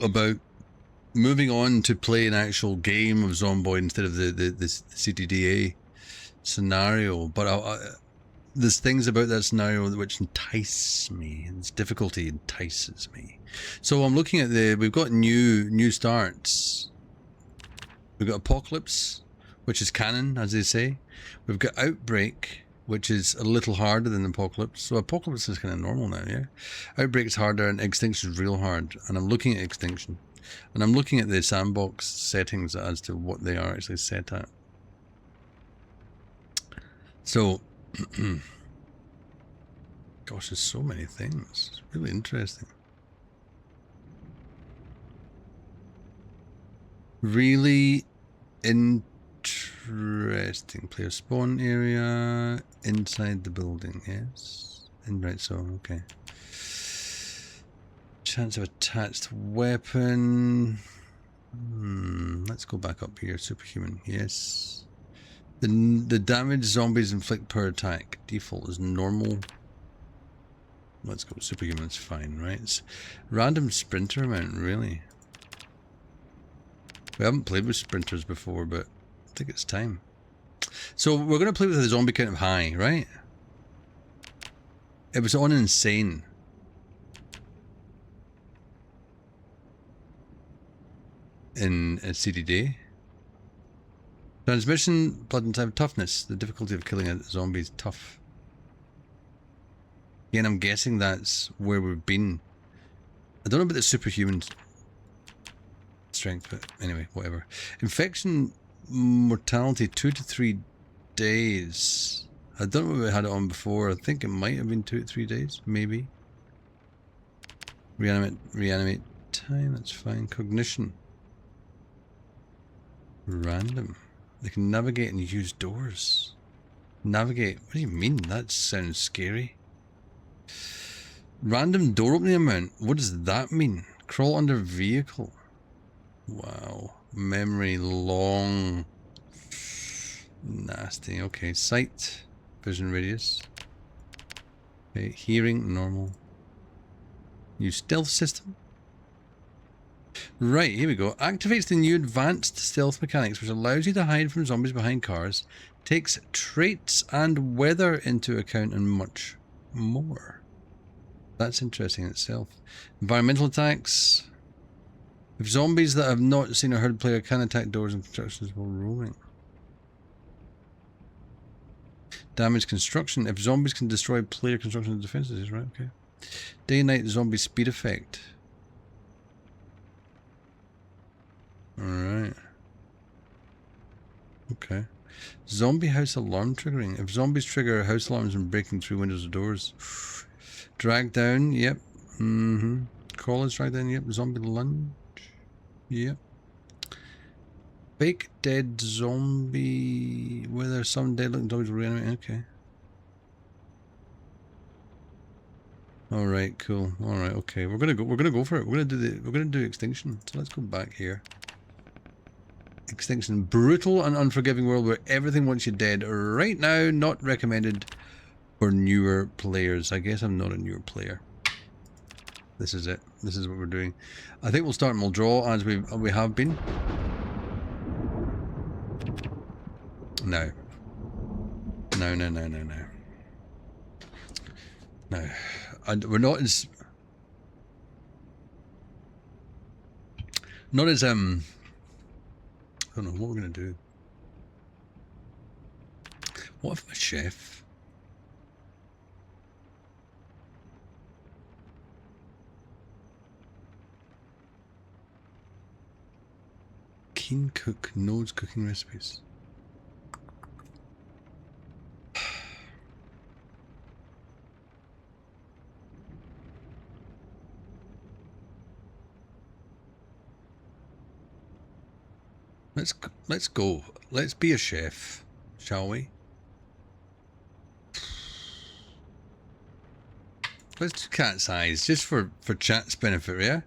about moving on to play an actual game of Zomboid instead of the CTDA scenario, but there's things about that scenario which entice me. Its difficulty entices me. So I'm looking at we've got new starts. We've got Apocalypse, which is canon, as they say. We've got Outbreak, which is a little harder than Apocalypse. So Apocalypse is kind of normal now, yeah? Outbreak is harder and Extinction is real hard. And I'm looking at Extinction. And I'm looking at the sandbox settings as to what they are actually set at. So, gosh, there's so many things. It's really interesting. Really interesting. Player spawn area inside the building, yes. And right, so okay. Chance of attached weapon. Let's go back up here. Superhuman, yes. The damage zombies inflict per attack. Default is normal. Let's go. Superhuman's fine, right? It's random sprinter amount, really. We haven't played with sprinters before, but I think it's time. So we're going to play with the zombie count of high, right? It was on insane. In a CDD. Transmission, blood and time, toughness. The difficulty of killing a zombie is tough. Again, I'm guessing that's where we've been. I don't know about the superhuman strength, but anyway, whatever. Infection mortality 2 to 3 days. I don't know if we had it on before. I think it might have been 2 to 3 days, maybe. Reanimate time, that's fine. Cognition. Random. They can navigate and use doors. Navigate? What do you mean? That sounds scary. Random door opening amount. What does that mean? Crawl under vehicle. Wow. Memory long. Nasty. Okay. Sight. Vision radius. Okay. Hearing. Normal. Use stealth system. Right, here we go. Activates the new advanced stealth mechanics, which allows you to hide from zombies behind cars, takes traits and weather into account, and much more. That's interesting in itself. Environmental attacks. If zombies that have not seen or heard player can attack doors and constructions while roaming. Damage construction. If zombies can destroy player construction and defenses, right? Okay. Day and night zombie speed effect. Alright. Okay. Zombie house alarm triggering. If zombies trigger house alarms and breaking through windows or doors. Drag down, yep. Crawlers drag down, yep. Zombie lunge. Yep. Fake dead zombie. Whether some dead looking zombies will reanimate. Okay. Alright, cool. Alright, okay. We're gonna go for it. We're gonna do extinction. So let's go back here. Extinction. Brutal and unforgiving world where everything wants you dead. Right now, not recommended for newer players. I guess I'm not a newer player. This is it. This is what we're doing. I think we'll start and we'll draw as we have been. No. No. No. And we're not as I don't know what we're gonna do. What if I'm a chef? Keen cook knows cooking recipes. Let's go. Let's be a chef, shall we? Let's do cat's eyes, just for chat's benefit, yeah?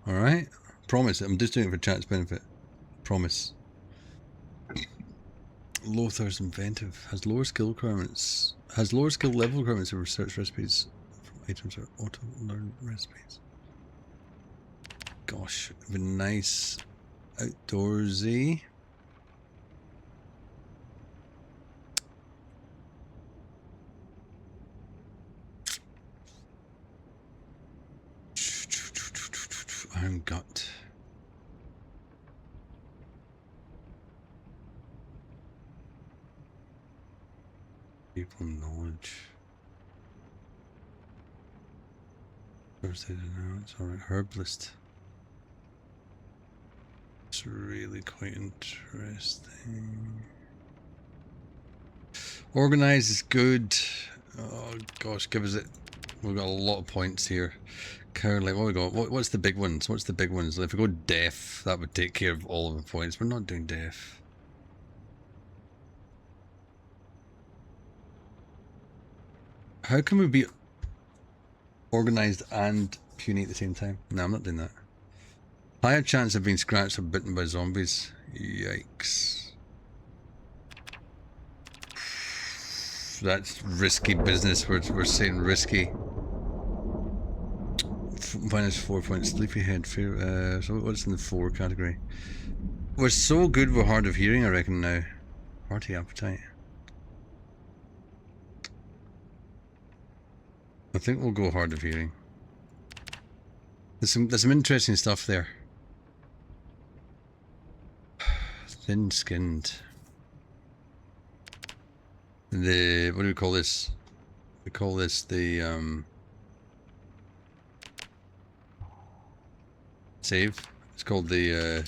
Alright? Promise, I'm just doing it for chat's benefit. Promise. Lothar's inventive. Has lower skill requirements. Level requirements of research recipes from items or auto-learn recipes. gosh, it'd be nice outdoorsy. Iron gut. People knowledge. First aid now, it's alright. Herbalist. It's really quite interesting. Organize is good. Oh gosh, give us it. We've got a lot of points here. Currently, what we got? What's the big ones? What's the big ones? If we go deaf, that would take care of all of the points. We're not doing deaf. How can we be organized and puny at the same time? No, I'm not doing that. Higher chance of being scratched or bitten by zombies. Yikes. That's risky business. We're saying risky. Minus 4 points. Sleepyhead. Fear. So what's in the 4 category? We're so good with hard of hearing, I reckon now. Hearty appetite. I think we'll go hard of hearing. There's some interesting stuff there. Thin-skinned. What do we call this? We call this the save. It's called the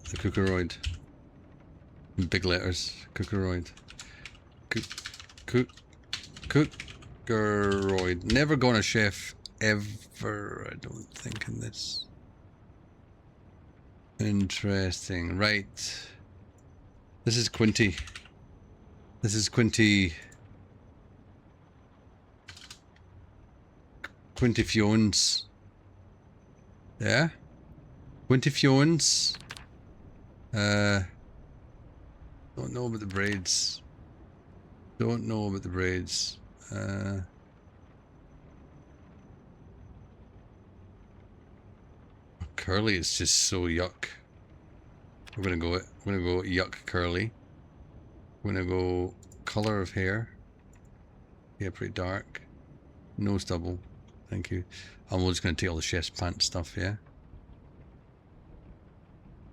Kukoroid. In big letters. Kukoroid. Kukoroid. Never gone a chef ever, I don't think, in this. Interesting. Right. This is Quinty. This is Quinty Fiones. Yeah? Quinty Fiones. Don't know about the braids. Don't know about the braids. Curly is just so yuck. We're gonna go yuck curly. We're gonna go color of hair. Yeah, pretty dark. No stubble. Thank you. I'm just gonna take all the chef's pants stuff, yeah?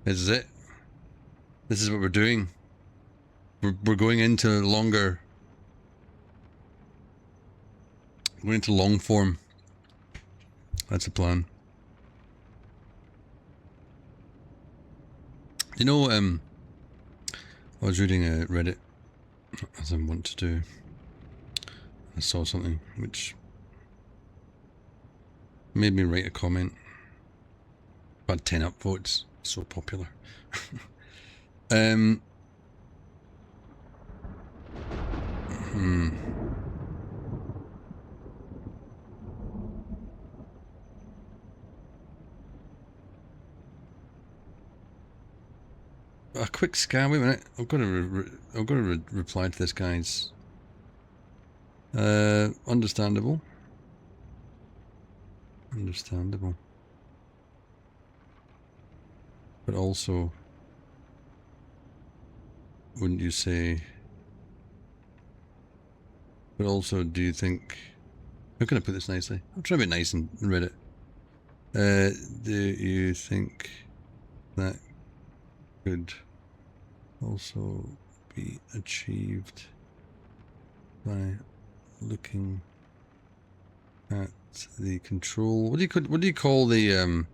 This is it. This is what we're doing. We're going into longer. Going into long form. That's the plan. You know, I was reading Reddit, as I want to do. I saw something which made me write a comment. About 10 upvotes. So popular. A quick scan. Wait a minute. I've got to reply to this guy's. Understandable. Understandable. But also, wouldn't you say? But also, do you think? How can I put this nicely? I'm trying to be nice and read it. Do you think that could also be achieved by looking at the control? What do you call the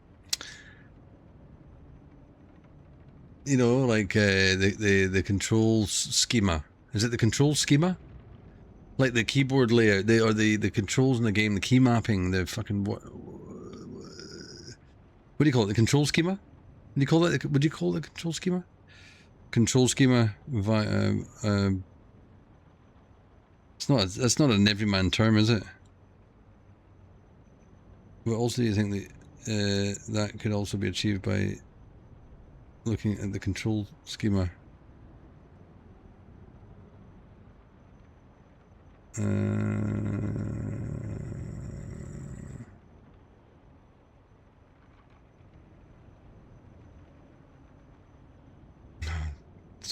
you know, like the control schema? Is it the control schema? Like the keyboard layout, the controls in the game, the key mapping, the fucking what do you call it? The control schema? What do you call it? Would you call it the control schema? Control schema via that's not an everyman term, is it? But also, do you think that that could also be achieved by looking at the control schema? Well, 'cause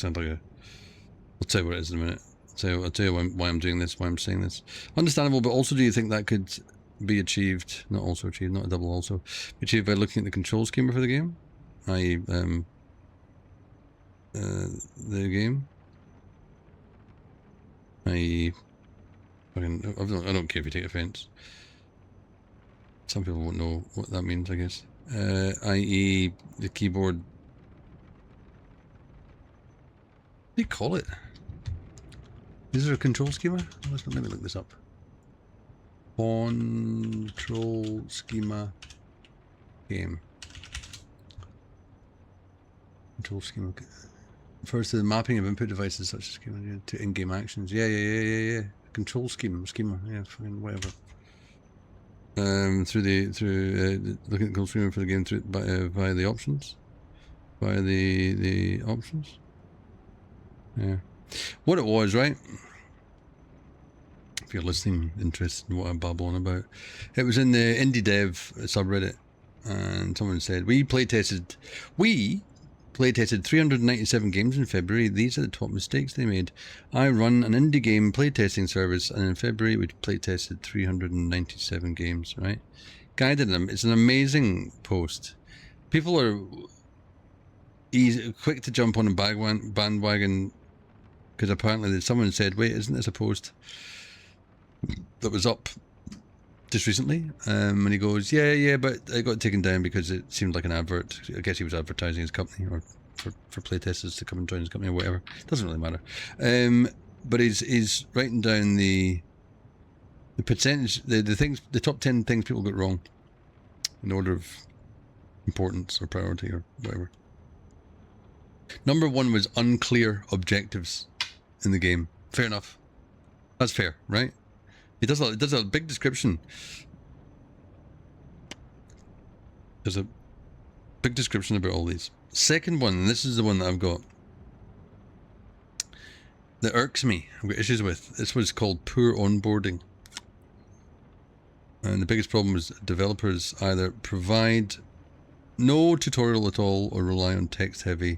sound like a... I'll tell you what it is in a minute. I'll tell you why I'm doing this, why I'm saying this. Understandable, but also do you think that could be achieved, not also achieved, not a double also, achieved by looking at the control schema for the game? I.e., the game? I don't care if you take offense. Some people won't know what that means, I guess. I.e., the keyboard. What do you call it? Is there a control schema? Let me look this up. Control schema game. Control schema. Refers to the mapping of input devices such as schema to in-game actions. Yeah. Control schema. Yeah, fucking whatever. Through looking at the control schema for the game via the options. Via the options. Yeah. What it was, right? If you're listening, interested in what I'm babbling about, it was in the indie dev subreddit, and someone said we playtested 397 games in February. These are the top mistakes they made. I run an indie game playtesting service, and in February we playtested 397 games. Right, guided them. It's an amazing post. People are quick to jump on a bandwagon because apparently someone said, "Wait, isn't this a post that was up just recently?" And he goes, yeah, but it got taken down because it seemed like an advert. I guess he was advertising his company, or for playtesters to come and join his company or whatever. Doesn't really matter. But he's writing down the percentage, the things, the top 10 things people got wrong in order of importance or priority or whatever. Number 1 was unclear objectives in the game. Fair enough. That's fair, right? It does a big description. There's a big description about all these. Second one, and this is the one that I've got, that irks me, I've got issues with. This was called poor onboarding. And the biggest problem is developers either provide no tutorial at all or rely on text-heavy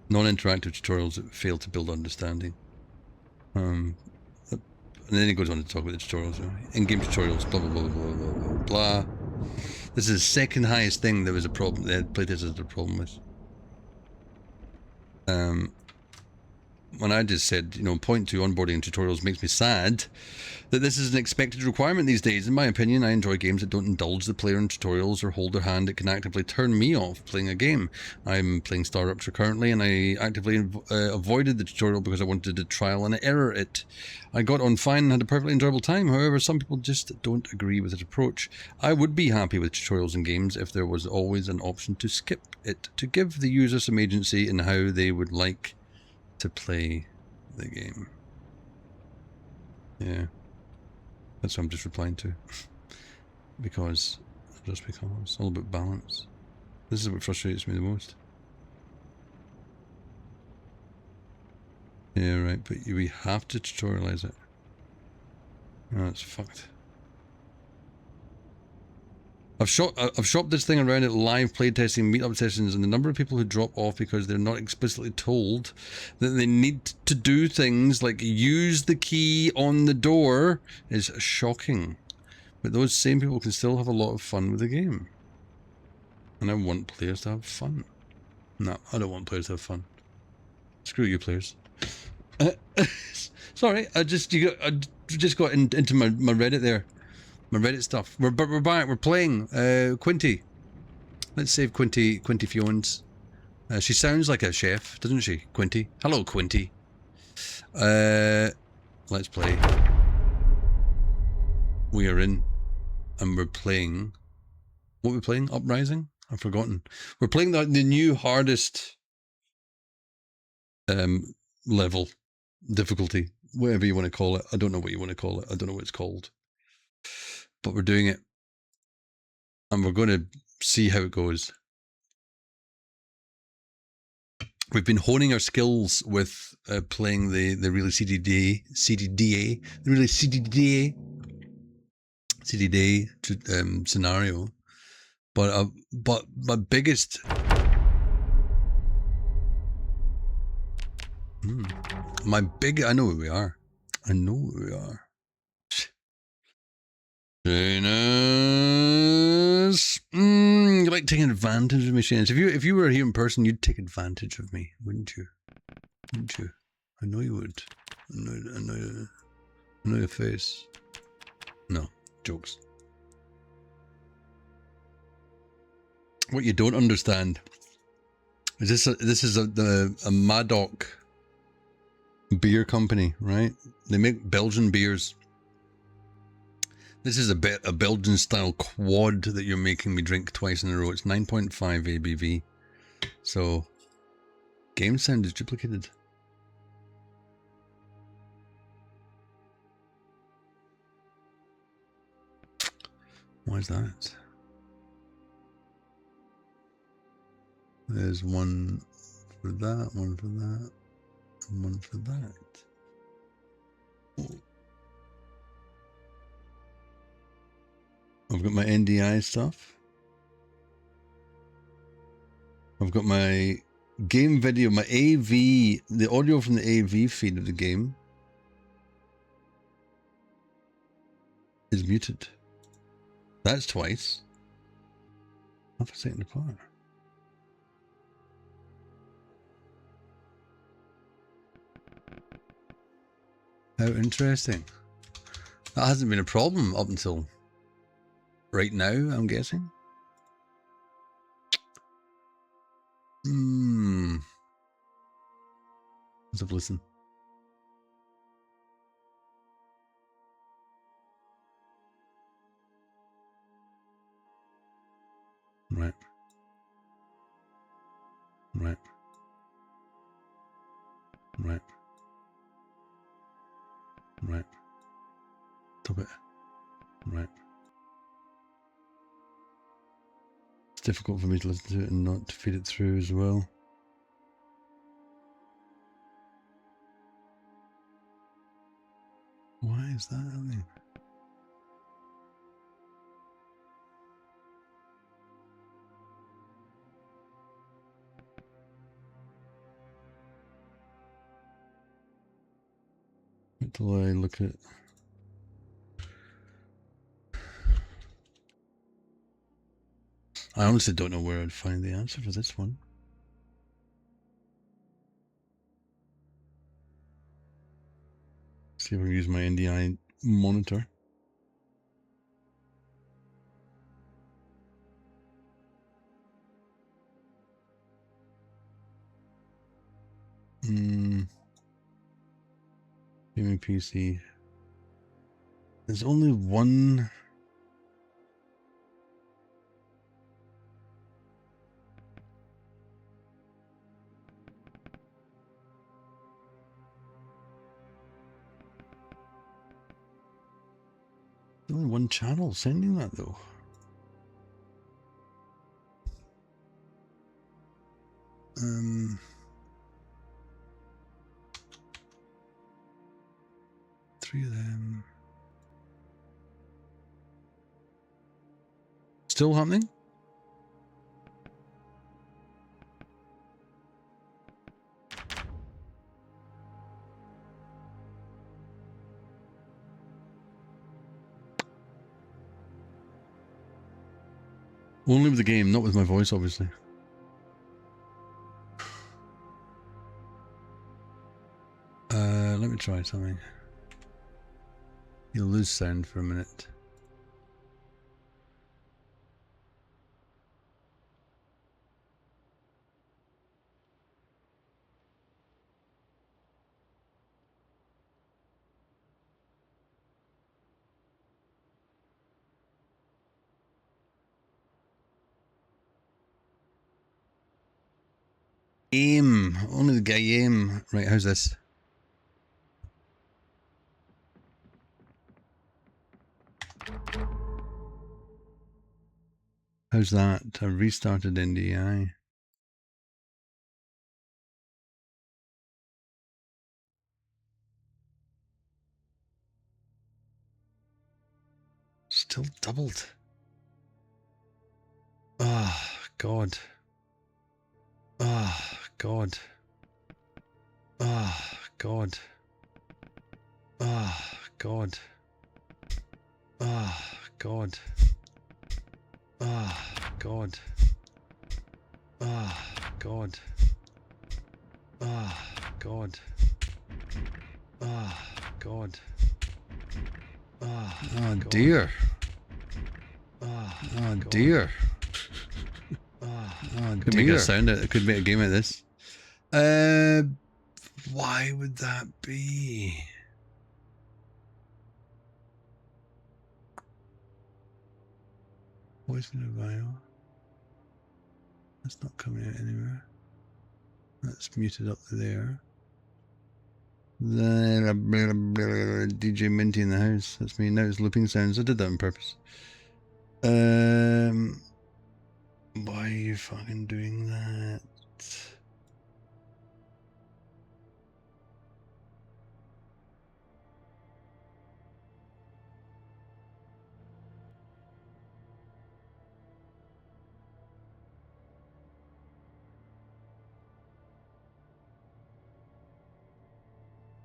non-interactive tutorials that fail to build understanding. And then he goes on to talk about the tutorials. In-game tutorials, blah, blah, blah, blah, blah, blah, blah. This is the second highest thing there was a problem, the playtesters had a problem with. When I just said, point to onboarding and tutorials makes me sad that this is an expected requirement these days. In my opinion, I enjoy games that don't indulge the player in tutorials or hold their hand. It can actively turn me off playing a game. I'm playing Star Rupture currently, and I actively avoided the tutorial because I wanted to trial and error it. I got on fine and had a perfectly enjoyable time. However, some people just don't agree with this approach. I would be happy with tutorials in games if there was always an option to skip it, to give the user some agency in how they would like to play the game. Yeah, that's what I'm just replying to. because it's all about balance. This is what frustrates me the most. Yeah, right, but we have to tutorialize it. Oh, it's fucked. I've shopped this thing around at live playtesting meetup sessions, and the number of people who drop off because they're not explicitly told that they need to do things like use the key on the door is shocking. But those same people can still have a lot of fun with the game. And I want players to have fun. No, I don't want players to have fun. Screw you, players. Sorry, I just got into my Reddit there. My Reddit stuff. We're back. We're playing Quinty. Let's save Quinty Fiones. She sounds like a chef, doesn't she? Quinty. Hello, Quinty. Let's play. We are in, and we're playing. What are we playing? Uprising? I've forgotten. We're playing the new hardest level, difficulty, whatever you want to call it. I don't know what you want to call it. I don't know what it's called. But we're doing it, and we're going to see how it goes. We've been honing our skills with playing the really CDDA scenario, But my biggest... I know where we are. I know where we are. Janus. You like taking advantage of me, Janus. If you were here in person, you'd take advantage of me, wouldn't you? Wouldn't you? I know you would. I know your face. No, jokes. What you don't understand is this is a Madoc beer company, right? They make Belgian beers. This is a Belgian style quad that you're making me drink twice in a row. It's 9.5 ABV. So game sound is duplicated. Why is that? There's one for that, one for that, and one for that. Oh. I've got my NDI stuff. I've got my game video, my AV, the audio from the AV feed of the game is muted. That's twice. Half a second apart. How interesting. That hasn't been a problem up until right now, I'm guessing. Let's have a listen. Right. Right. Right. Right. Stop it. Right. It's difficult for me to listen to it and not to feed it through as well. Why is that happening? Wait till I look at... I honestly don't know where I'd find the answer for this one. See if I can use my NDI monitor. Gaming PC. There's only one. There's only one channel sending that though. Three of them. Still happening? Only with the game, not with my voice, obviously. Let me try something. You'll lose sound for a minute. Game. Only the game. Right, how's this? How's that? I restarted NDI. Still doubled. Oh, God. Oh, God. Oh, God. Oh, God. Oh, God. Oh, God. Oh, God. Oh, God. Oh, God. Oh, dear. Oh, dear. Oh, could make a sound. It could make a game of this. Why would that be? Poison of vial. That's not coming out anywhere. That's muted up there. DJ Minty in the house. That's me. Now it's looping sounds. I did that on purpose. Why are you fucking doing that?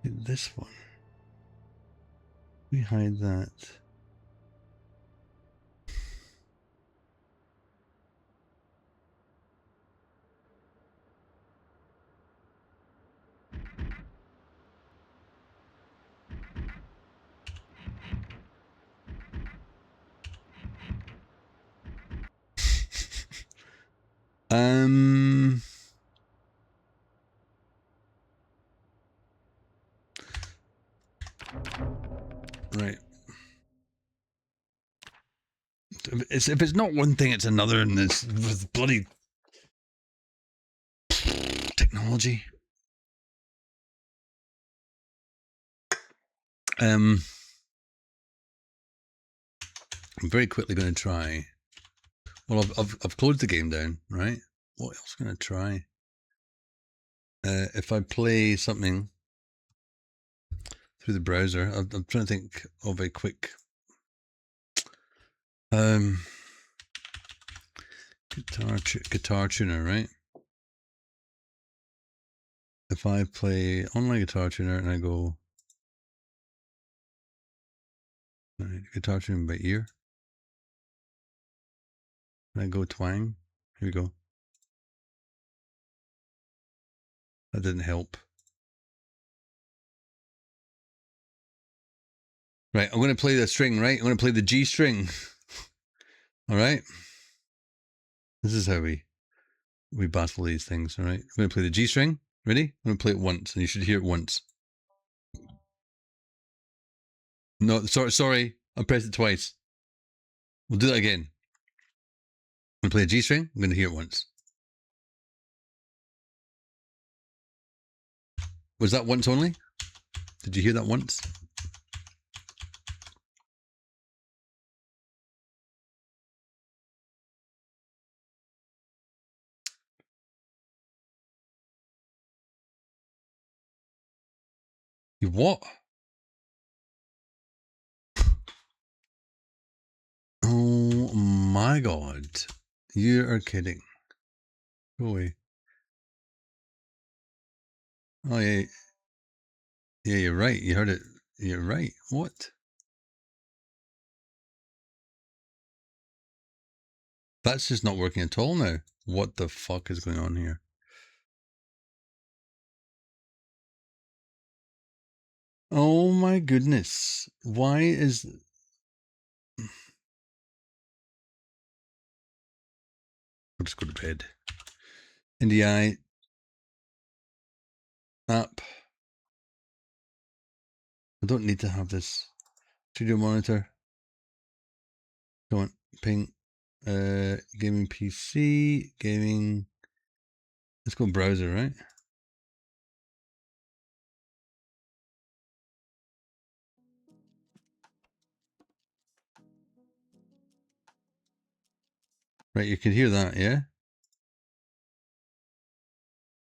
This one. We hide that. Right. If it's not one thing, it's another, and it's with bloody technology. I'm very quickly going to try. Well, I've closed the game down, right? What else am I going to try? If I play something through the browser, I'm trying to think of a quick guitar tuner, right? If I play online guitar tuner and I go guitar tuning by ear, and I go twang, here we go. That didn't help. Right, I'm going to play the string, right? I'm going to play the G string. All right. This is how we battle these things, all right? I'm going to play the G string. Ready? I'm going to play it once, and you should hear it once. No, sorry. I pressed it twice. We'll do that again. I'm going to play a G string. I'm going to hear it once. Was that once only? Did you hear that once? You what? Oh my god. You are kidding. Go away. Oh yeah. Yeah, you're right. You heard it. You're right. What? That's just not working at all now. What the fuck is going on here? Oh my goodness. Why is... I'll just go to bed. NDI app. I don't need to have this. Studio monitor. Come on. Ping. Gaming PC. Gaming. Let's go browser, right? Right, you can hear that, yeah?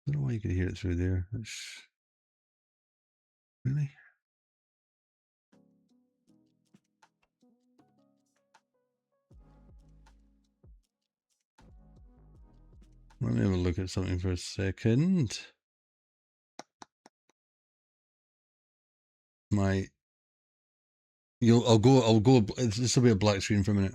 I don't know why you could hear it through there. That's... Really? Let me have a look at something for a second. I'll go. This will be a black screen for a minute.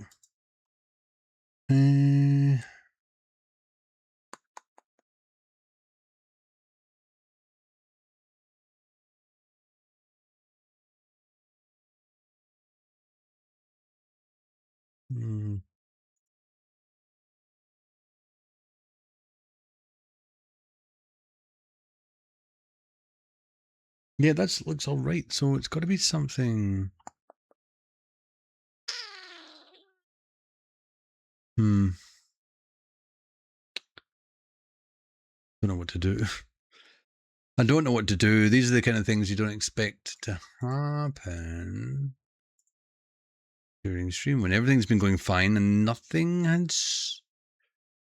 Yeah, that looks all right. So it's got to be something. Don't know what to do. I don't know what to do. These are the kind of things you don't expect to happen during stream when everything's been going fine and nothing has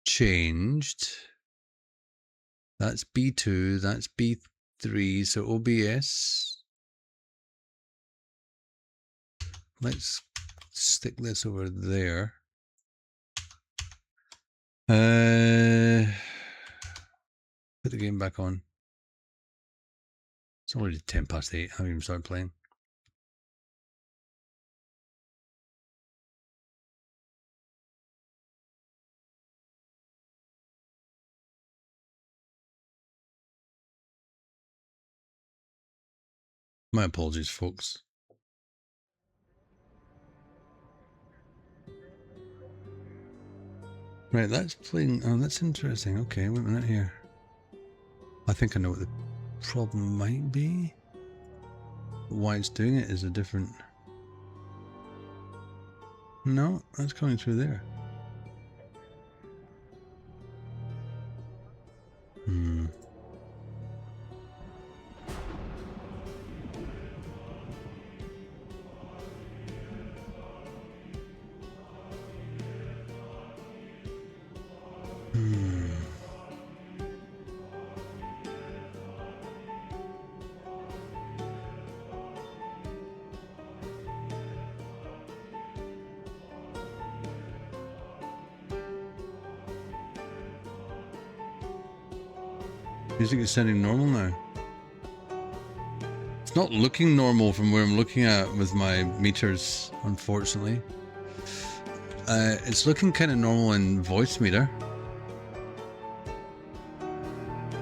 changed. That's B2, that's B3, so OBS. Let's stick this over there. Put the game back on. It's already 8:10. I haven't even started playing. My apologies, folks. Right, that's playing. Oh, that's interesting. Okay, wait a minute here. I think I know what the problem might be. Why it's doing it is a different. No, that's coming through there. Do you think it's sounding normal now? It's not looking normal from where I'm looking at with my meters, unfortunately. It's looking kind of normal in voice meter.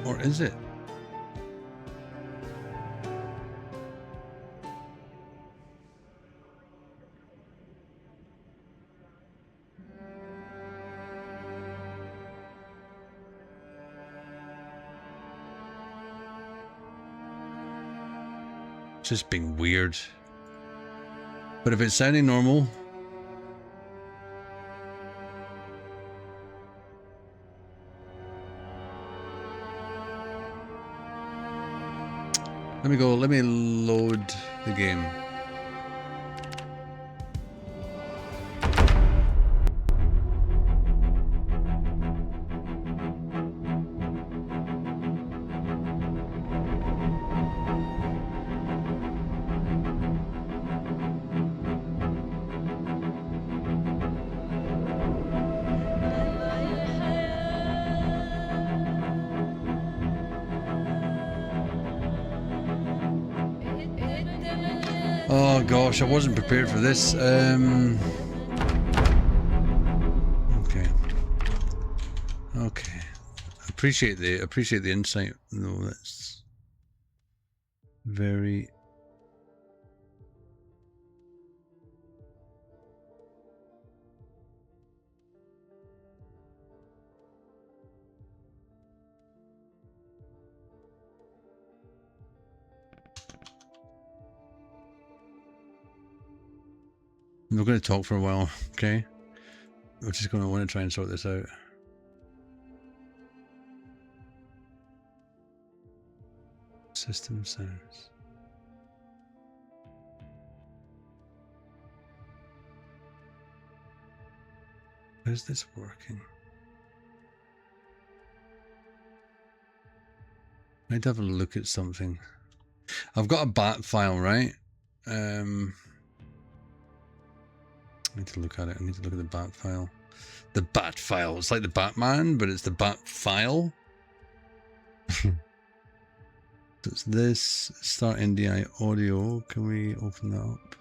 Or is it? Just being weird. But if it's sounding normal, let me load the game. Oh gosh, I wasn't prepared for this. Okay. Appreciate the insight. No, that's very. We're going to talk for a while, okay? We're just going to want to try and sort this out. System sounds. How's this working? I'd have a look at something. I've got a bat file, right? I need to look at it. I need to look at the bat file. The bat file. It's like the Batman, but it's the bat file. So it's this. Start NDI audio. Can we open that up?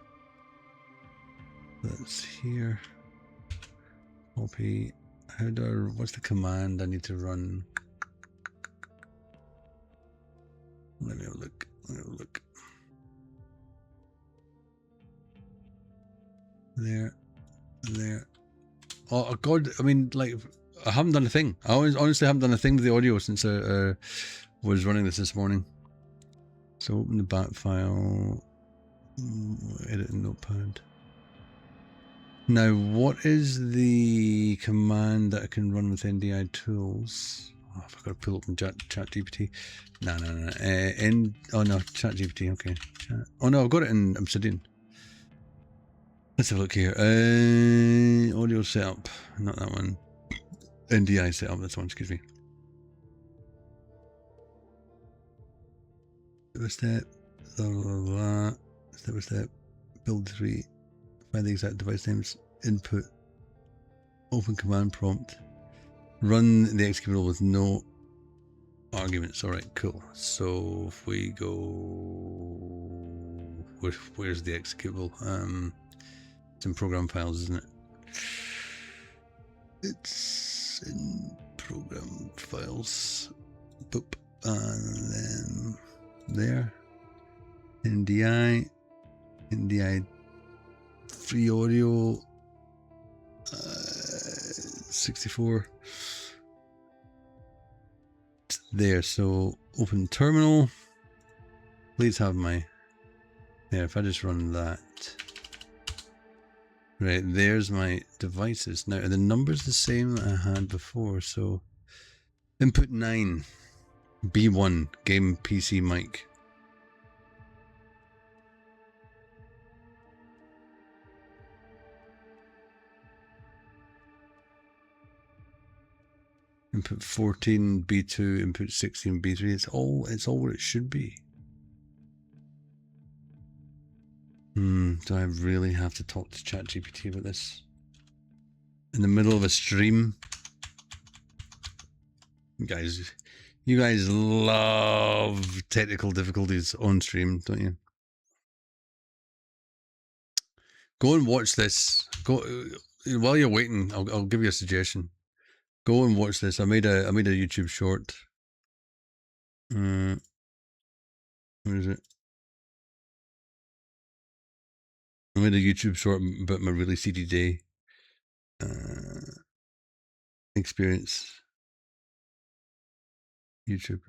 That's here. Copy. How do I, what's the command I need to run? Let me have a look. Let me have a look. There. There. Oh God! I mean, like, I haven't done a thing. I honestly haven't done a thing with the audio since I was running this morning. So open the bat file. Edit in Notepad. Now, what is the command that I can run with NDI tools? Oh, I've got to pull open ChatGPT. No. Oh no, ChatGPT. Okay. Oh no, I've got it in Obsidian. Let's have a look here. Audio setup, not that one. NDI setup, that's one, excuse me. Step by step, build 3, find the exact device names, input, open command prompt, run the executable with no arguments. All right, cool. So if we go, where's the executable? It's in program files, isn't it? It's in program files. Boop. And then there. NDI. Free audio. 64. It's there. So open terminal. Please have my. There, if I just run that. Right, there's my devices. Now, are the numbers the same that I had before? So, input 9, B1, game PC mic. Input 14, B2, input 16, B3. It's all what it should be. Do I really have to talk to ChatGPT about this? In the middle of a stream? You guys love technical difficulties on stream, don't you? Go and watch this. Go while you're waiting. I'll give you a suggestion. Go and watch this. I made a YouTube short. Where is it? I made a YouTube short about my really seedy day experience. YouTube.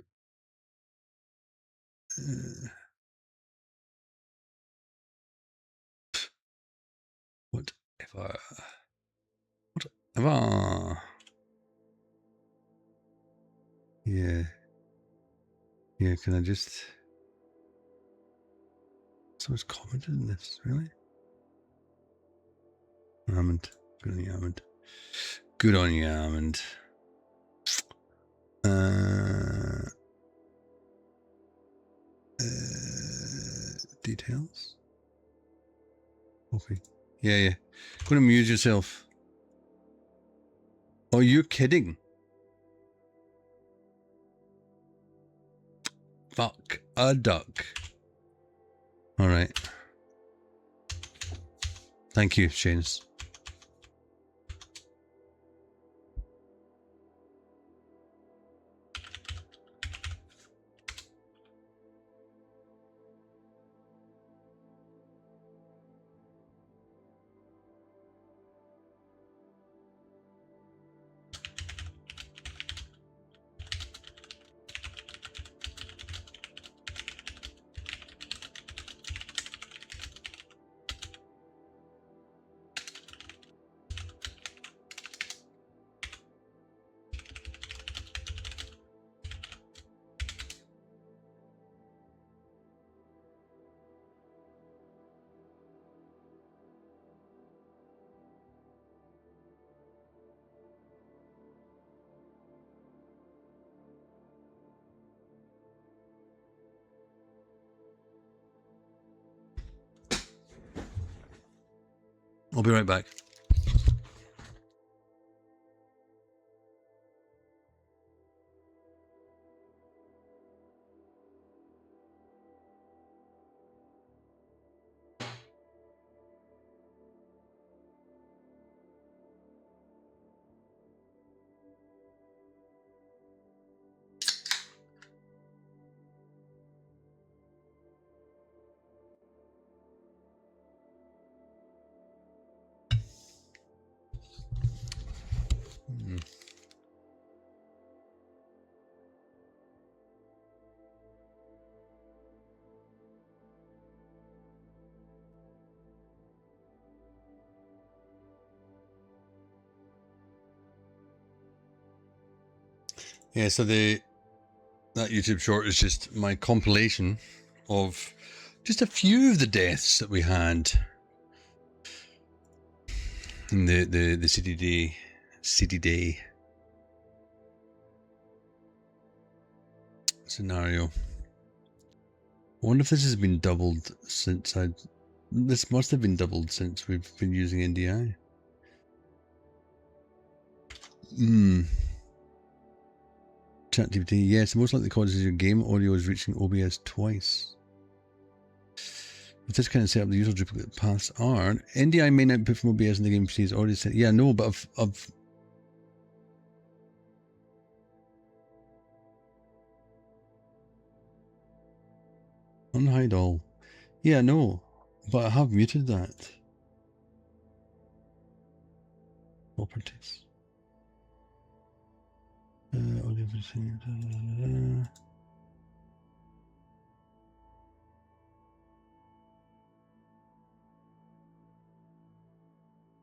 Whatever. Yeah. Yeah, can I just... Someone's commented in this, really? Almond. Good on you, Almond. Good on you, Almond. Details? Okay. Yeah. Go and amuse yourself. Oh, you're kidding. Fuck a duck. Alright. Thank you, Shanes. I'll be right back. Yeah, so that YouTube short is just my compilation of just a few of the deaths that we had in the CDD scenario. I wonder if this has been doubled since this must have been doubled since we've been using NDI. ChatGPT, yes, the most likely cause is your game audio is reaching OBS twice. With this kind of setup, the usual duplicate paths are NDI main output from OBS in the game PC is already set. Yeah, no, but I've unhide all. Yeah, no, but I have muted that. Properties. Audio everything.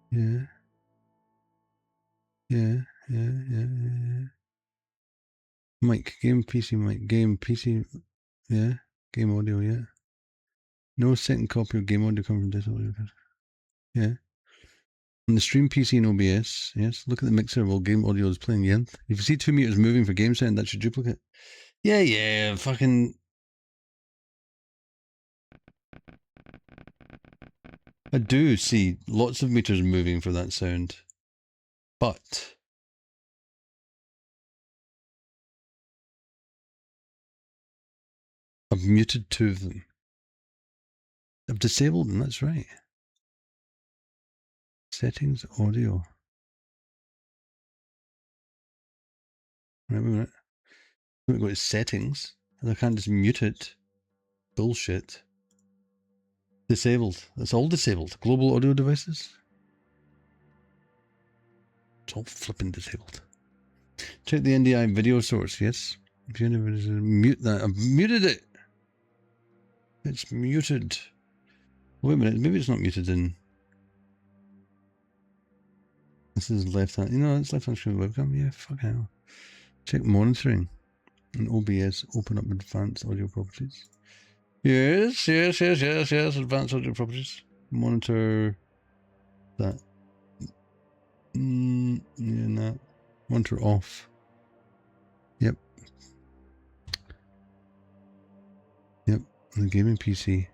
Yeah. Mic, game PC, mic, game PC. Yeah. Game audio, yeah. No second copy of game audio coming from this audio. Yeah. On the stream PC and OBS, yes. Look at the mixer while game audio is playing. Yeah. If you see 2 meters moving for game sound, that's your duplicate. Yeah. Fucking. I do see lots of meters moving for that sound, but I've muted 2 of them. I've disabled them. That's right. Settings, audio. Right, wait a minute. I'm going to go to settings, and I can't just mute it. Bullshit. Disabled. That's all disabled. Global audio devices. It's all flipping disabled. Check the NDI video source. Yes. If you mute that, I've muted it. It's muted. Wait a minute. Maybe it's not muted in. This is left hand. You know, it's left hand screen webcam. Yeah. Fuck hell. Check monitoring. In OBS, open up advanced audio properties. Yes. Advanced audio properties. Monitor that. Yeah, no. Monitor off. Yep. The gaming PC.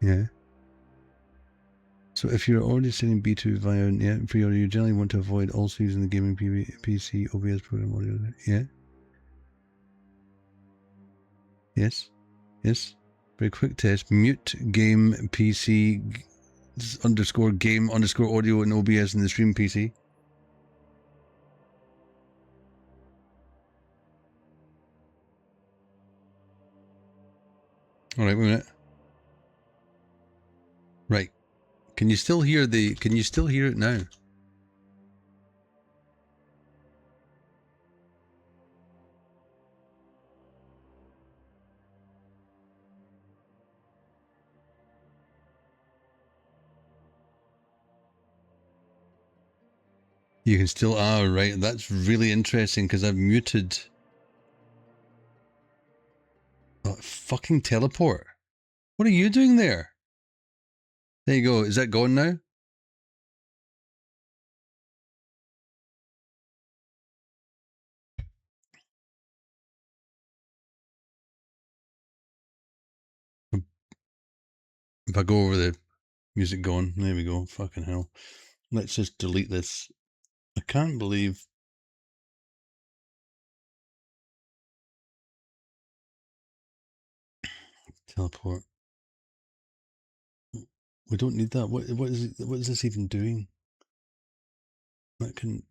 Yeah. So if you're already setting B2 via free audio, you generally want to avoid also using the gaming PC OBS program audio. Yeah. Yes. Very quick test. Mute game PC underscore game underscore audio and OBS in the stream PC. All right, wait a minute. Right. Can you still hear it now? You can still, right. That's really interesting because I've muted. Oh, fucking teleport. What are you doing there? There you go. Is that gone now? If I go over the music gone, there we go. Fucking hell. Let's just delete this. I can't believe. Teleport. We don't need that. What is this even doing? That can.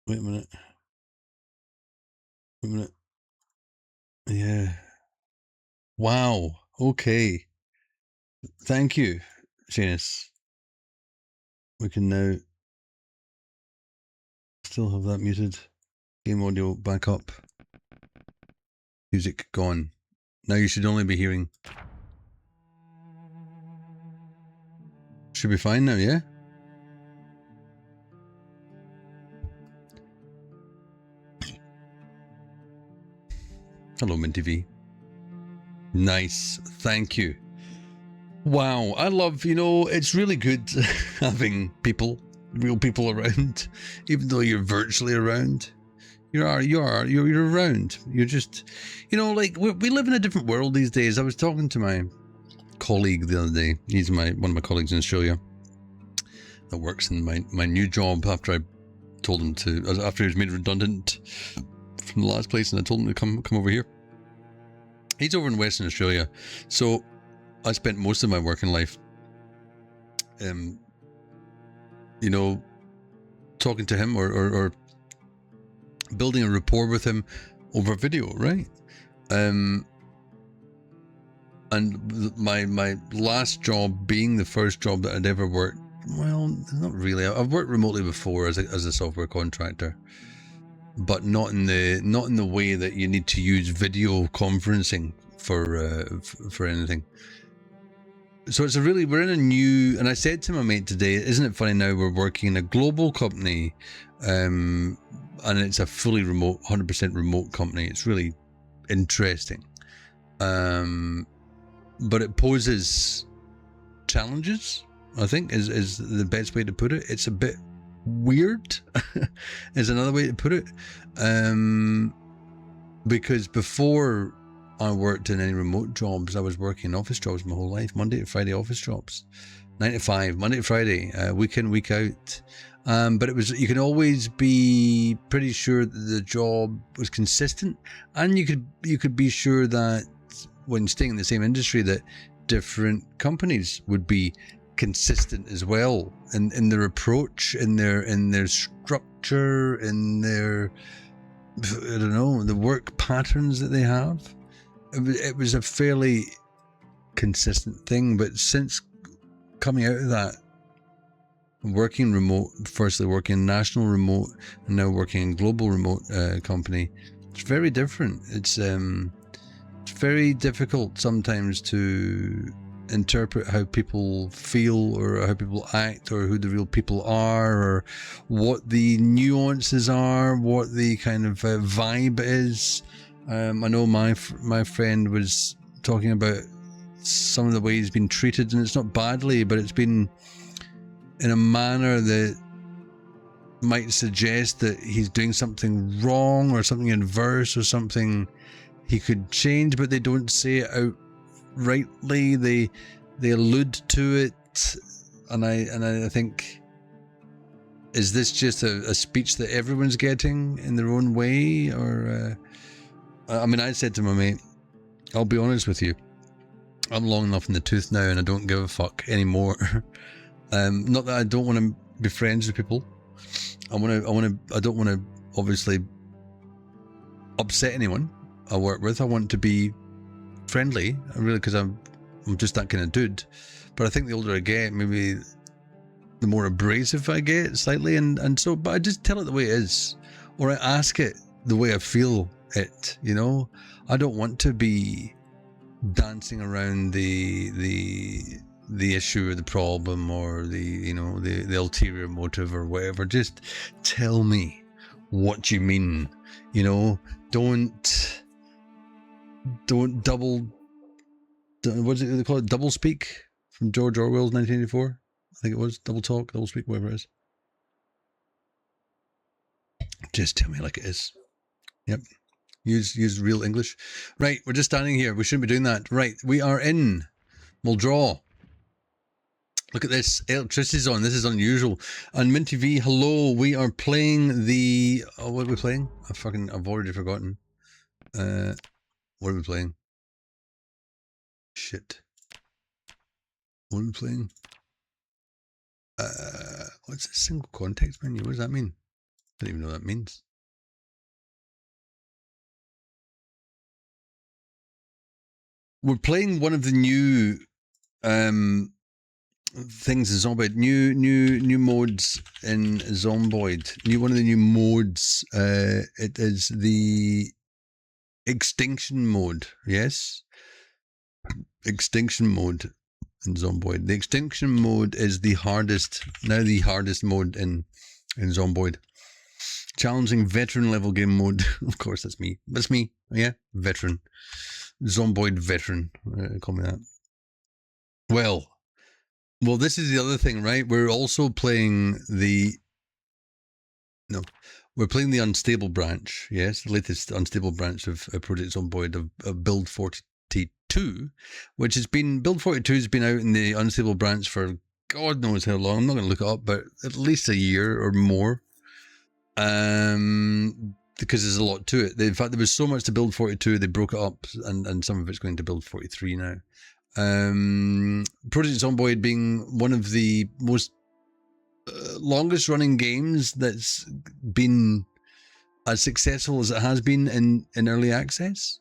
Wait a minute. Yeah. Wow. Okay. Thank you, Janice. We can now still have that muted. Game audio back up. Music gone. Now you should only be hearing. Should be fine now, yeah? Hello, Minty V. Nice. Thank you. Wow. I love, it's really good having people, real people around, even though you're virtually around. You're around. You're just, like we live in a different world these days. I was talking to my colleague the other day. He's one of my colleagues in Australia that works in my new job after I told him after he was made redundant from the last place, and I told him to come over here. He's over in Western Australia, so I spent most of my working life, talking to him or building a rapport with him over video, right? And my last job being the first job that I'd ever worked, well, not really. I've worked remotely before as a software contractor, but not in the way that you need to use video conferencing for anything. So we're in a new, and I said to my mate today, isn't it funny now we're working in a global company, and it's a fully remote, 100% remote company. It's really interesting. But it poses challenges, I think is the best way to put it. It's a bit weird is another way to put it, because before I worked in any remote jobs, I was working office jobs my whole life, Monday to Friday office jobs, 9 to 5, Monday to Friday, week in, week out. But you can always be pretty sure that the job was consistent, and you could be sure that when staying in the same industry that different companies would be consistent as well in their approach, in their structure, in their, I don't know, the work patterns that they have. It was a fairly consistent thing, but since coming out of that, working remote, firstly working national remote, and now working in global remote company, it's very different. It's very difficult sometimes to interpret how people feel or how people act or who the real people are or what the nuances are, what the kind of vibe is. I know my friend was talking about some of the way he's been treated, and it's not badly, but it's been in a manner that might suggest that he's doing something wrong or something adverse or something he could change, but they don't say it outrightly. They allude to it, and I think, is this just a speech that everyone's getting in their own way? Or I mean, I said to my mate, I'll be honest with you, I'm long enough in the tooth now, and I don't give a fuck anymore. Not that I don't want to be friends with people. I don't want to obviously upset anyone I work with. I want to be friendly, really, because I'm just that kind of dude. But I think the older I get, maybe the more abrasive I get slightly, and so, but I just tell it the way it is, or I ask it the way I feel it. I don't want to be dancing around the issue or the problem or the ulterior motive or whatever. Just tell me what you mean. Don't double, what do they call it? Double speak from George Orwell's 1984. I think it was double talk, double speak, whatever it is. Just tell me like it is. Yep. Use real English. Right, we're just standing here. We shouldn't be doing that. Right, we are in Muldrow. Look at this. Electricity's on. This is unusual. And Minty V, hello. We are playing the... Oh, what are we playing? I've already forgotten. What are we playing? Shit. What are we playing? What's a single context menu? What does that mean? I don't even know what that means. We're playing one of the new things in Zomboid. New modes in Zomboid. One of the new modes. It is the Extinction mode. Yes, Extinction mode in Zomboid. The Extinction mode is the hardest mode in Zomboid. Challenging veteran level game mode. Of course, that's me. That's me. Yeah, veteran. Zomboid veteran. Call me that. Well, this is the other thing, right? We're also playing we're playing the unstable branch. Yes, the latest unstable branch of Project Zomboid of Build 42, which has been Build 42 has been out in the unstable branch for God knows how long. I'm not going to look it up, but at least a year or more. Because there's a lot to it. In fact, there was so much to Build 42, they broke it up, and some of it's going to Build 43 now. Project Zomboid being one of the most longest running games that's been as successful as it has been in early access.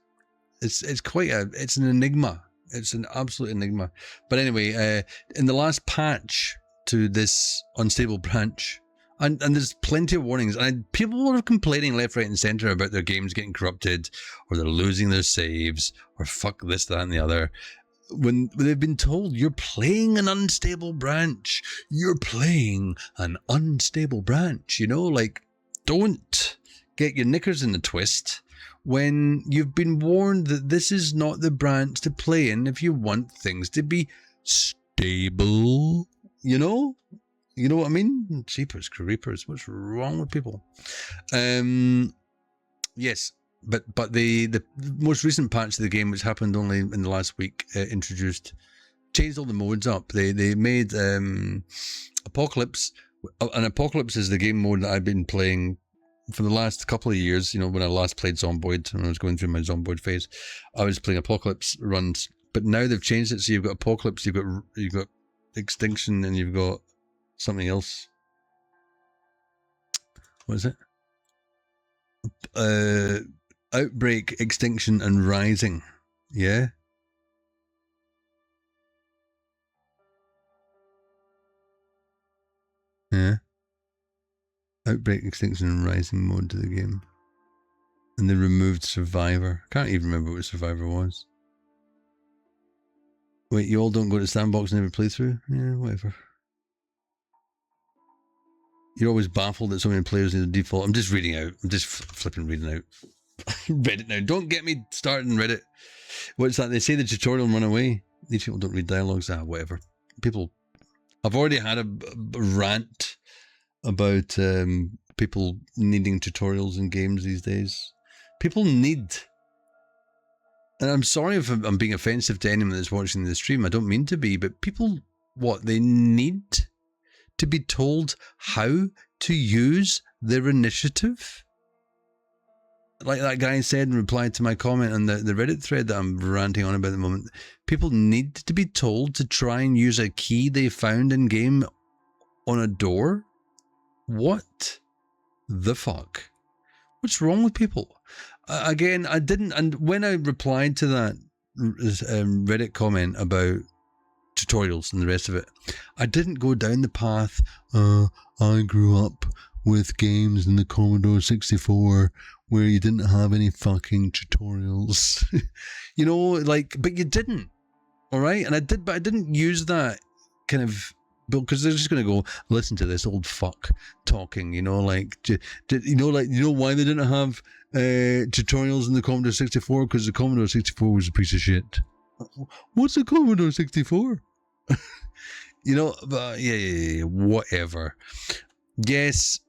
It's an enigma. It's an absolute enigma. But anyway, in the last patch to this unstable branch, and there's plenty of warnings, and people are complaining left, right, and centre about their games getting corrupted, or they're losing their saves, or fuck this, that, and the other. When they've been told you're playing an unstable branch, like, don't get your knickers in a twist when you've been warned that this is not the branch to play in if you want things to be stable. You know what I mean? Jeepers creepers, what's wrong with people? Yes. But the most recent patch of the game, which happened only in the last week, changed all the modes up. They made Apocalypse, and Apocalypse is the game mode that I've been playing for the last couple of years. When I last played Zomboid, when I was going through my Zomboid phase, I was playing Apocalypse runs. But now they've changed it, so you've got Apocalypse, you've got Extinction, and you've got something else. What is it? Outbreak, Extinction, and Rising. Yeah? Yeah. Outbreak, Extinction, and Rising mode to the game. And they removed Survivor. Can't even remember what Survivor was. Wait, you all don't go to Sandbox and never play through? Yeah, whatever. You're always baffled that so many players need a default. I'm just reading out. I'm just flipping reading out. Reddit now. Don't get me started on Reddit. What's that? They say the tutorial run away. These people don't read dialogues. Whatever. People. I've already had a rant about people needing tutorials in games these days. People need. And I'm sorry if I'm being offensive to anyone that's watching the stream. I don't mean to be, but people, they need to be told how to use their initiative. Like that guy said in reply to my comment on the Reddit thread that I'm ranting on about at the moment, people need to be told to try and use a key they found in game on a door. What the fuck? What's wrong with people? Again, I didn't, and when I replied to that Reddit comment about tutorials and the rest of it, I didn't go down the path, I grew up with games in the Commodore 64 where you didn't have any fucking tutorials. But you didn't. All right? And I did, but I didn't use that kind of, because they're just going to go, listen to this old fuck talking, why they didn't have tutorials in the Commodore 64? Because the Commodore 64 was a piece of shit. What's the Commodore 64? But yeah, whatever. Yes,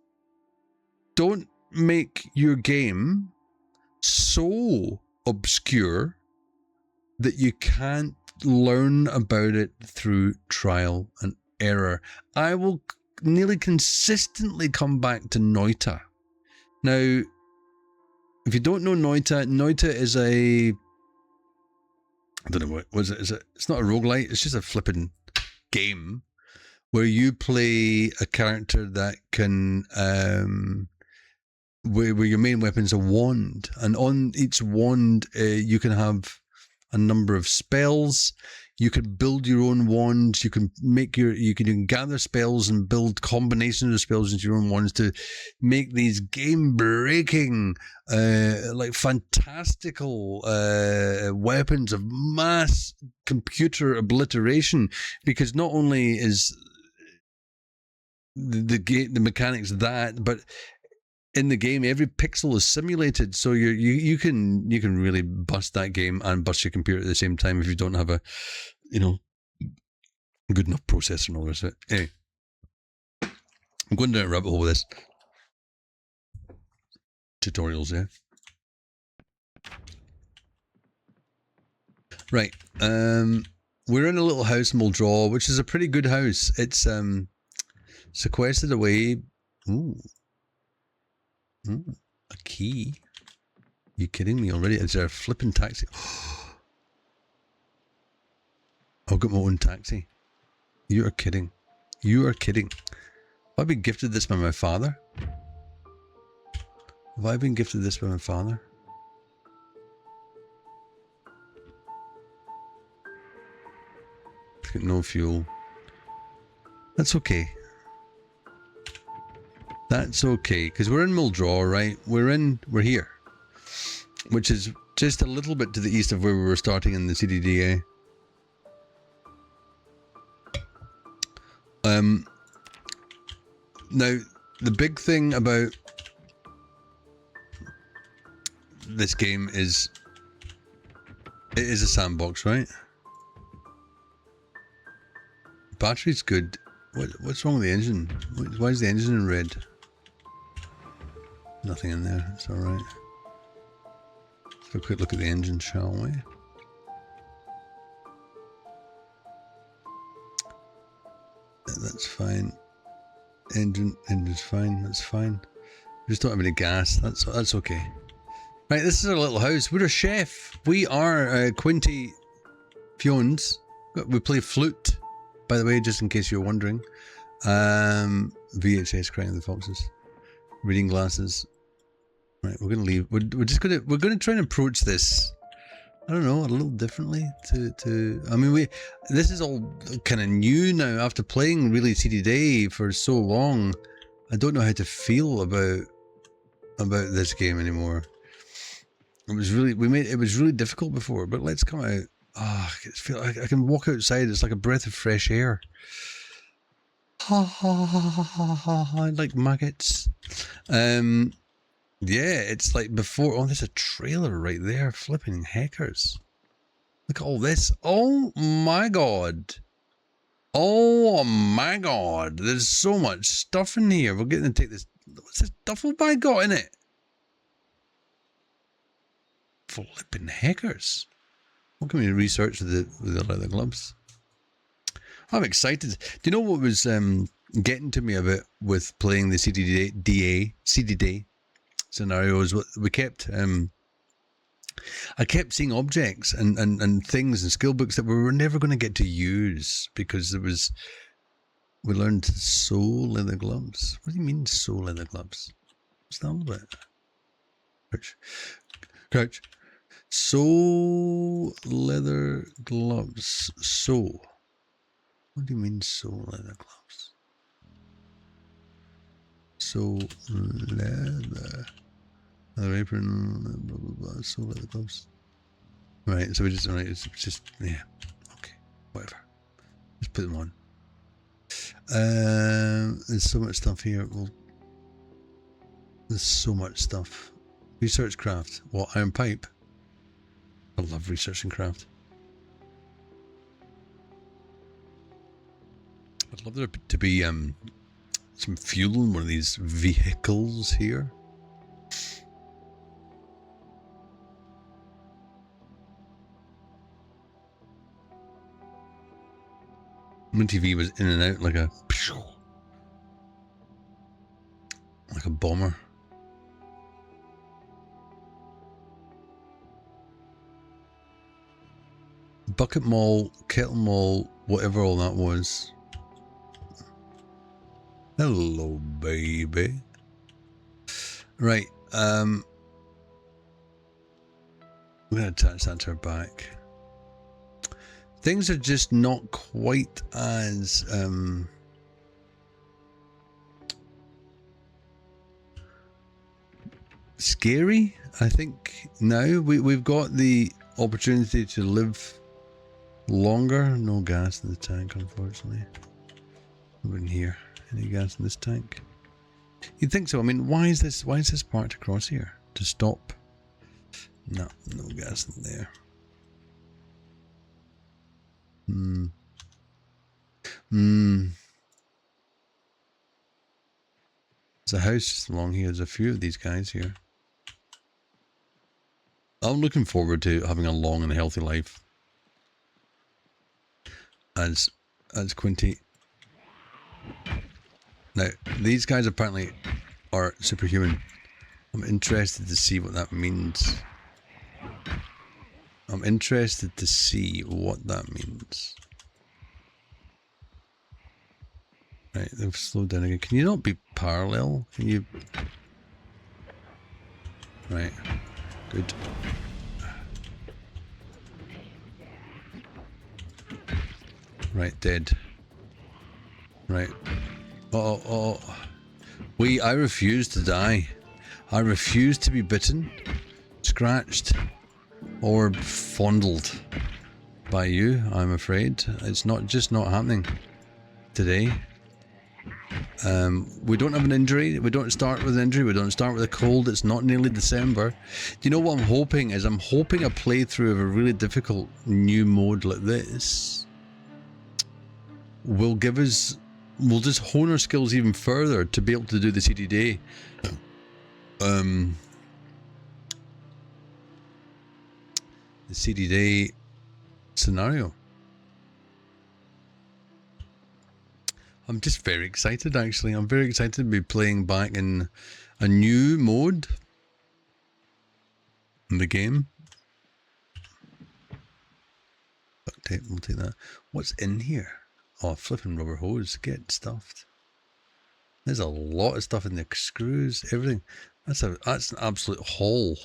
don't make your game so obscure that you can't learn about it through trial and error. I will nearly consistently come back to Noita. Now, if you don't know Noita is I don't know what was it. It's not a roguelite. It's just a flipping game where you play a character that can where your main weapon's a wand, and on each wand you can have a number of spells. You can build your own wands. You can make you can gather spells and build combinations of spells into your own wands to make these game-breaking, like fantastical weapons of mass computer obliteration. Because not only is the mechanics that, but in the game every pixel is simulated, so you can really bust that game and bust your computer at the same time if you don't have a good enough processor and all this. Anyway, I'm going down a rabbit hole with this tutorials. Right. We're in a little house in Muldra, which is a pretty good house. It's sequestered away. Ooh, a key. You kidding me already? Is there a flipping taxi? I've got my own taxi. You are kidding. You are kidding. Have I been gifted this by my father? Have I been gifted this by my father? It's got no fuel. That's okay. That's okay, because we're in Muldra, right? We're here. Which is just a little bit to the east of where we were starting in the CDDA. Now, the big thing about this game is it is a sandbox, right? Battery's good. What's wrong with the engine? Why is the engine in red? Nothing in there. It's all right. Let's have a quick look at the engine, shall we? That's fine. Engine's fine. That's fine. We just don't have any gas. That's okay. Right, this is our little house. We're a chef. We are Quinty Fiones. We play flute, by the way, just in case you're wondering. VHS Crying of the Foxes. Reading glasses. Right, we're gonna leave. We're gonna try and approach this, I don't know, a little differently. I mean, this is all kind of new now after playing really CDDA for so long. I don't know how to feel about this game anymore. It was really difficult before, but let's come out. I feel like I can walk outside. It's like a breath of fresh air. Ha ha ha ha ha ha ha. Like maggots. Yeah, it's like before. Oh, there's a trailer right there. Flipping heckers. Look at all this. Oh my god. Oh my god. There's so much stuff in here. We're getting to take this. What's this duffel bag got in it? Flipping heckers. What can we research with the leather gloves? I'm excited. Do you know what was getting to me a bit with playing the CDDA scenarios? We kept I kept seeing objects and things and skill books that we were never going to get to use because we learned soul leather gloves. What do you mean soul leather gloves? What's that all about? Crouch. Soul leather gloves. Soul. What do you mean soul leather gloves? Soul leather. Leather apron, blah, blah, blah, soul leather gloves. Right, so it's just, yeah, okay, whatever. Just put them on. There's so much stuff here. There's so much stuff. Research craft. What, iron pipe? I love researching craft. I'd love there to be some fuel in one of these vehicles here. Minty V was in and out like a bomber. Bucket Mall, Kettle Mall, whatever all that was. Hello, baby. Right, we're gonna attach that to our back. Things are just not quite as scary. I think now we've got the opportunity to live longer. No gas in the tank, unfortunately. Over in here, any gas in this tank? You'd think so. I mean, why is this parked across here? To stop? No gas in there. There's a house along here. There's a few of these guys here. I'm looking forward to having a long and healthy life. As Quinty. Now, these guys apparently are superhuman. I'm interested to see what that means. I'm interested to see what that means. Right, they've slowed down again. Can you not be parallel? Can you? Right, good. Right, dead. Right. Oh. I refuse to die. I refuse to be bitten, scratched, or fondled by you, I'm afraid. It's not happening today. We don't have an injury. We don't start with an injury. We don't start with a cold. It's not nearly December. Do you know what I'm hoping is? I'm hoping a playthrough of a really difficult new mode like this will give us... We'll just hone our skills even further to be able to do the CTD. The CTD scenario. I'm just very excited, actually. I'm very excited to be playing back in a new mode in the game. Duct tape, we'll take that. What's in here? Oh, flipping rubber hose. Get stuffed. There's a lot of stuff in the screws, everything. That's an absolute haul.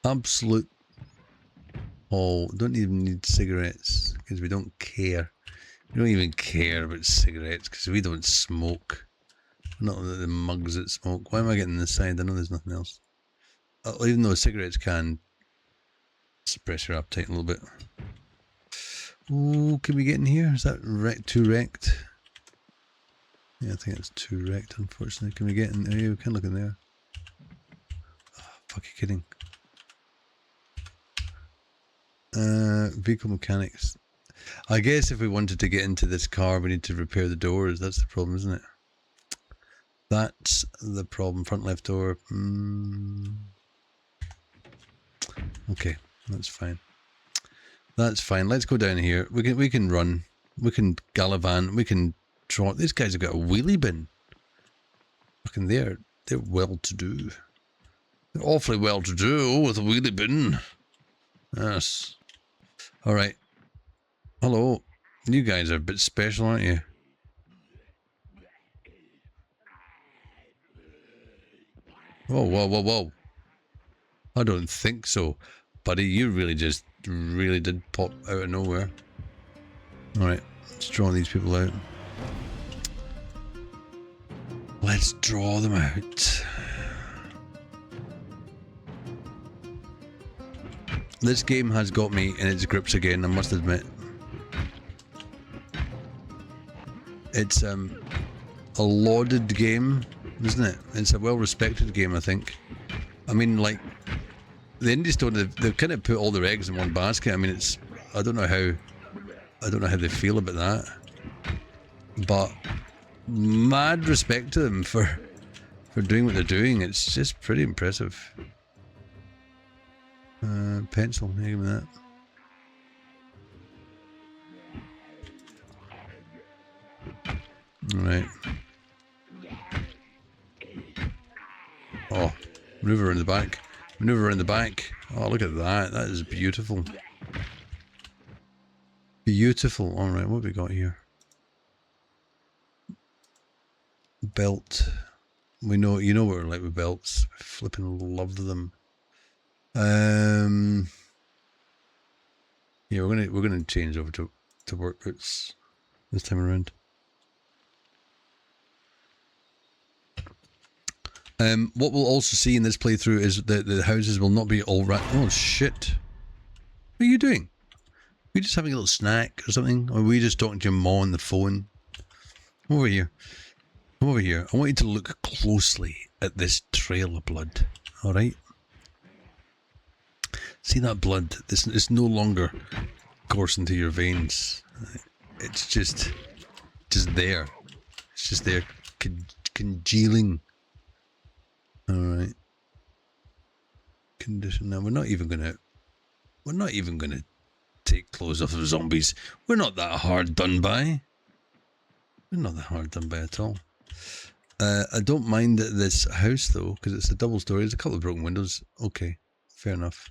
Absolute haul. Don't even need cigarettes because we don't care. We don't even care about cigarettes because we don't smoke. Not the mugs that smoke. Why am I getting this side? I know there's nothing else. Even though cigarettes can suppress your appetite a little bit. Oh, can we get in here? Is that too wrecked? Yeah, I think it's too wrecked, unfortunately. Can we get in there? Yeah, we can look in there. Oh, fuck, you kidding? Vehicle mechanics. I guess if we wanted to get into this car, we need to repair the doors. That's the problem, isn't it? That's the problem. Front left door. Okay, that's fine. That's fine. Let's go down here. We can run. We can gallivant. We can trot. These guys have got a wheelie bin. Fucking they're well to do. They're awfully well to do with a wheelie bin. Yes. All right. Hello. You guys are a bit special, aren't you? Whoa. I don't think so. Buddy, you really did pop out of nowhere. Alright, let's draw these people out. Let's draw them out. This game has got me in its grips again, I must admit. It's a lauded game, isn't it? It's a well-respected game, I think. I mean, like, the indie store, they've kind of put all their eggs in one basket. I mean, it's... I don't know how they feel about that. But mad respect to them for doing what they're doing. It's just pretty impressive. Pencil, give me that. Alright. Oh, maneuver in the back. Maneuver in the back. Oh, look at that. That is beautiful. Beautiful. Alright, what have we got here? Belt. We know, you know what we're like with belts. I flipping love them. Yeah, we're gonna change over to work boots this time around. What we'll also see in this playthrough is that the houses will not be all right. Oh shit! What are you doing? Are you just having a little snack or something? Or are we just talking to your mom on the phone? Come over here. Come over here. I want you to look closely at this trail of blood. Alright? See that blood? It's no longer coursing through your veins. It's just there. It's just there, congealing. Alright. Condition. Now we're not even gonna take clothes off of zombies. We're not that hard done by. We're not that hard done by at all. I don't mind this house though, because it's a double story. There's a couple of broken windows. Okay, fair enough.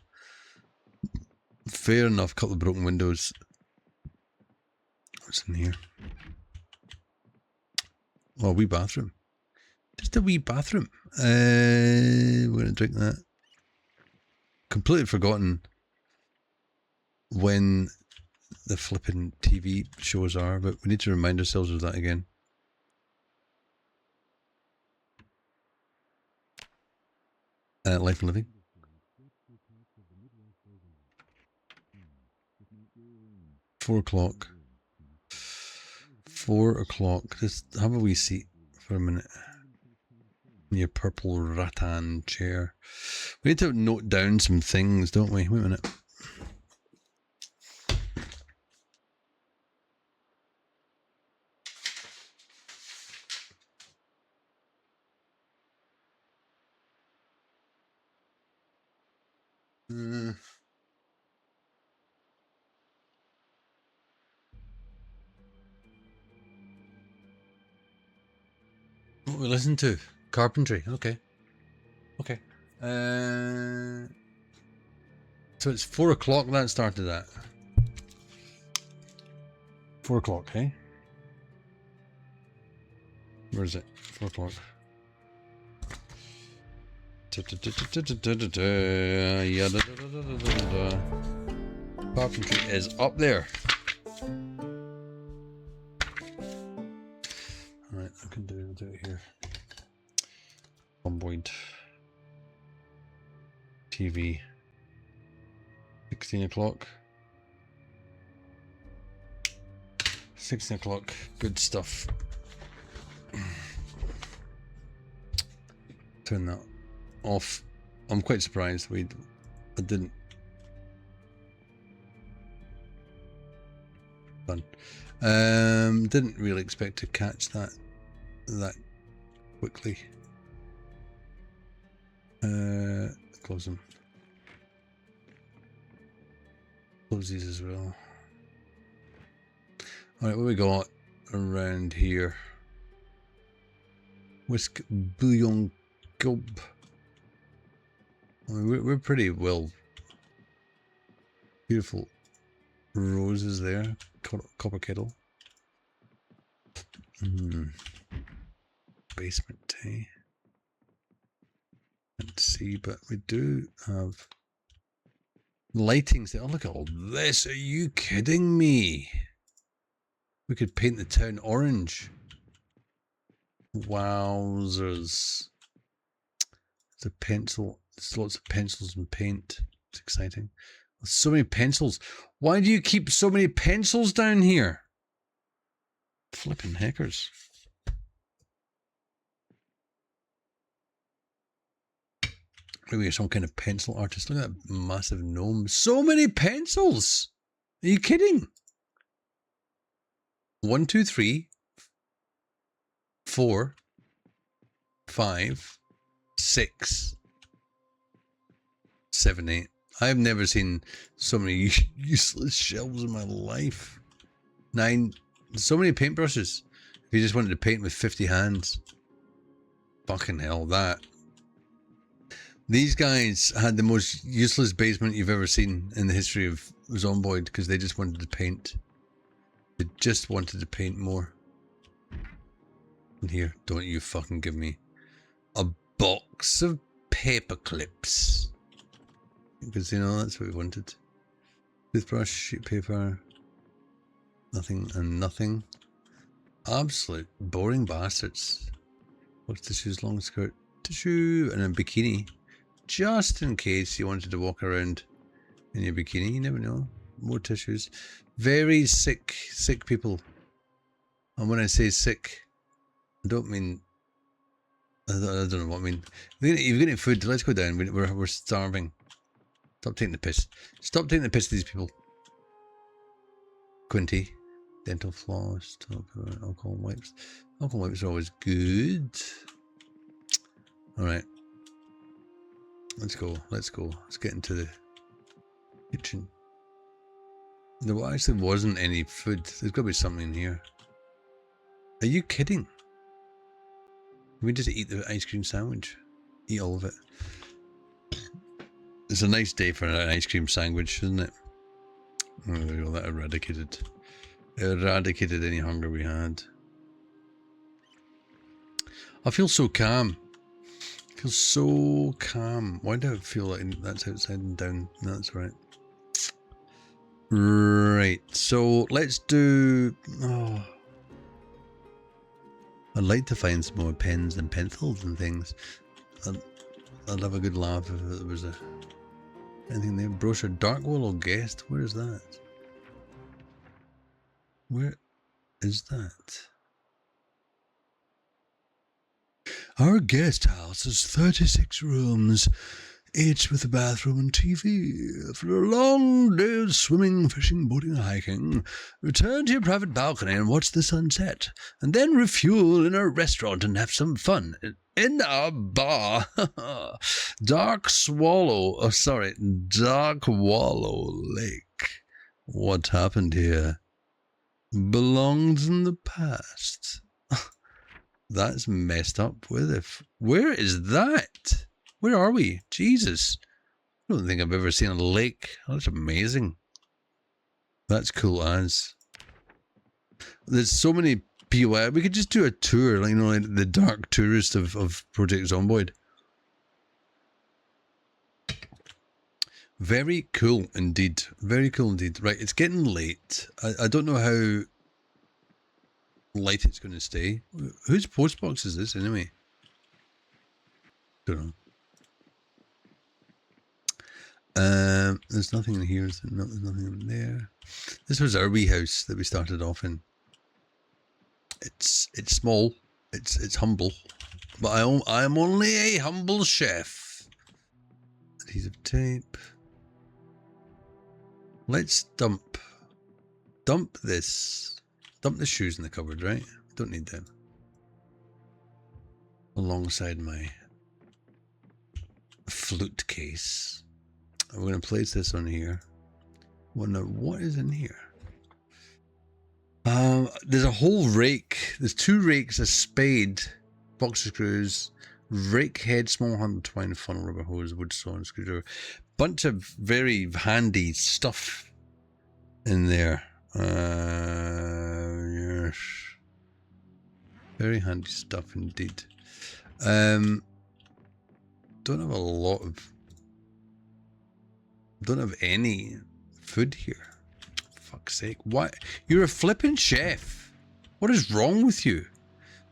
Fair enough, couple of broken windows. What's in here? Oh, a wee bathroom. Just a wee bathroom. We're gonna drink that. Completely forgotten when the flipping TV shows are, but we need to remind ourselves of that again. Life and living. 4 o'clock. 4 o'clock. Just have a wee seat for a minute. In your purple rattan chair. We need to note down some things, don't we? Wait a minute. What we listen to? Carpentry. Okay. Okay. So it's 4 o'clock that started at. 4 o'clock, hey? Where is it? 4 o'clock. Carpentry is up there. Alright, I can do it here. Zomboid. TV. 16 o'clock. 16 o'clock. Good stuff. Turn that off. I'm quite surprised I didn't. Done. Didn't really expect to catch that quickly. Close them. Close these as well. Alright, what we got around here? Whisk bouillon gob. I mean, we're pretty well. Beautiful roses there. Copper kettle. Basement tea. Can't see, but we do have lightings there. Oh, look at all this. Are you kidding me? We could paint the town orange. Wowzers. There's a pencil. There's lots of pencils and paint. It's exciting. There's so many pencils. Why do you keep so many pencils down here? Flipping heckers. Maybe you're some kind of pencil artist. Look at that massive gnome. So many pencils! Are you kidding? 1, 2, 3, 4, 5, 6, 7, 8. I've never seen so many useless shelves in my life. 9. So many paintbrushes. If you just wanted to paint with 50 hands. Fucking hell, that. These guys had the most useless basement you've ever seen in the history of Zomboid because they just wanted to paint. They just wanted to paint more. And here, don't you fucking give me a box of paper clips. Because, you know, that's what we wanted. Toothbrush, sheet paper, nothing and nothing. Absolute boring bastards. What's tissues? Long skirt, tissue, and a bikini. Just in case you wanted to walk around in your bikini, you never know. More tissues. Very sick people. And when I say sick, I don't mean... I don't know what I mean. If you've got any food, let's go down. We're starving. Stop taking the piss. Stop taking the piss of these people. Quinty. Dental floss. Alcohol wipes. Alcohol wipes are always good. Alright. Let's go. Let's go. Let's get into the kitchen. There actually wasn't any food. There's got to be something in here. Are you kidding? We just eat the ice cream sandwich. Eat all of it. It's a nice day for an ice cream sandwich, isn't it? Oh, there we go. That eradicated any hunger we had. I feel so calm. I feel so calm. Why do I feel like that's outside and down? No, that's right. Right. So let's do... Oh. I'd like to find some more pens and pencils and things. I'd have a good laugh if there was anything there. Brochure. Dark Willow Guest. Where is that? Where is that? Our guest house has 36 rooms, each with a bathroom and TV. After a long day of swimming, fishing, boating, and hiking, return to your private balcony and watch the sunset, and then refuel in a restaurant and have some fun in our bar. Dark Wallow Lake. What happened here belongs in the past. That's messed up. Where is that? Where are we? Jesus. I don't think I've ever seen a lake. Oh, that's amazing. That's cool as. There's so many POI. We could just do a tour, like, you know, like the dark tourist of Project Zomboid. Very cool indeed. Very cool indeed. Right, it's getting late. I don't know how light it's going to stay. Whose postbox is this anyway? Don't know. There's nothing in here. There's nothing in there. This was our wee house that we started off in. It's small. It's humble, but I am only a humble chef. Adhesive tape. Let's dump this. Dump the shoes in the cupboard, right? Don't need them. Alongside my flute case. I'm going to place this on here. Wonder what is in here. There's a whole rake. There's 2 rakes, a spade, box of screws, rake head, small handle twine, funnel, rubber hose, wood saw, and screwdriver. Bunch of very handy stuff in there. Yes. Very handy stuff indeed. Don't have a lot of... Don't have any food here. Fuck's sake. Why? You're a flippin' chef. What is wrong with you?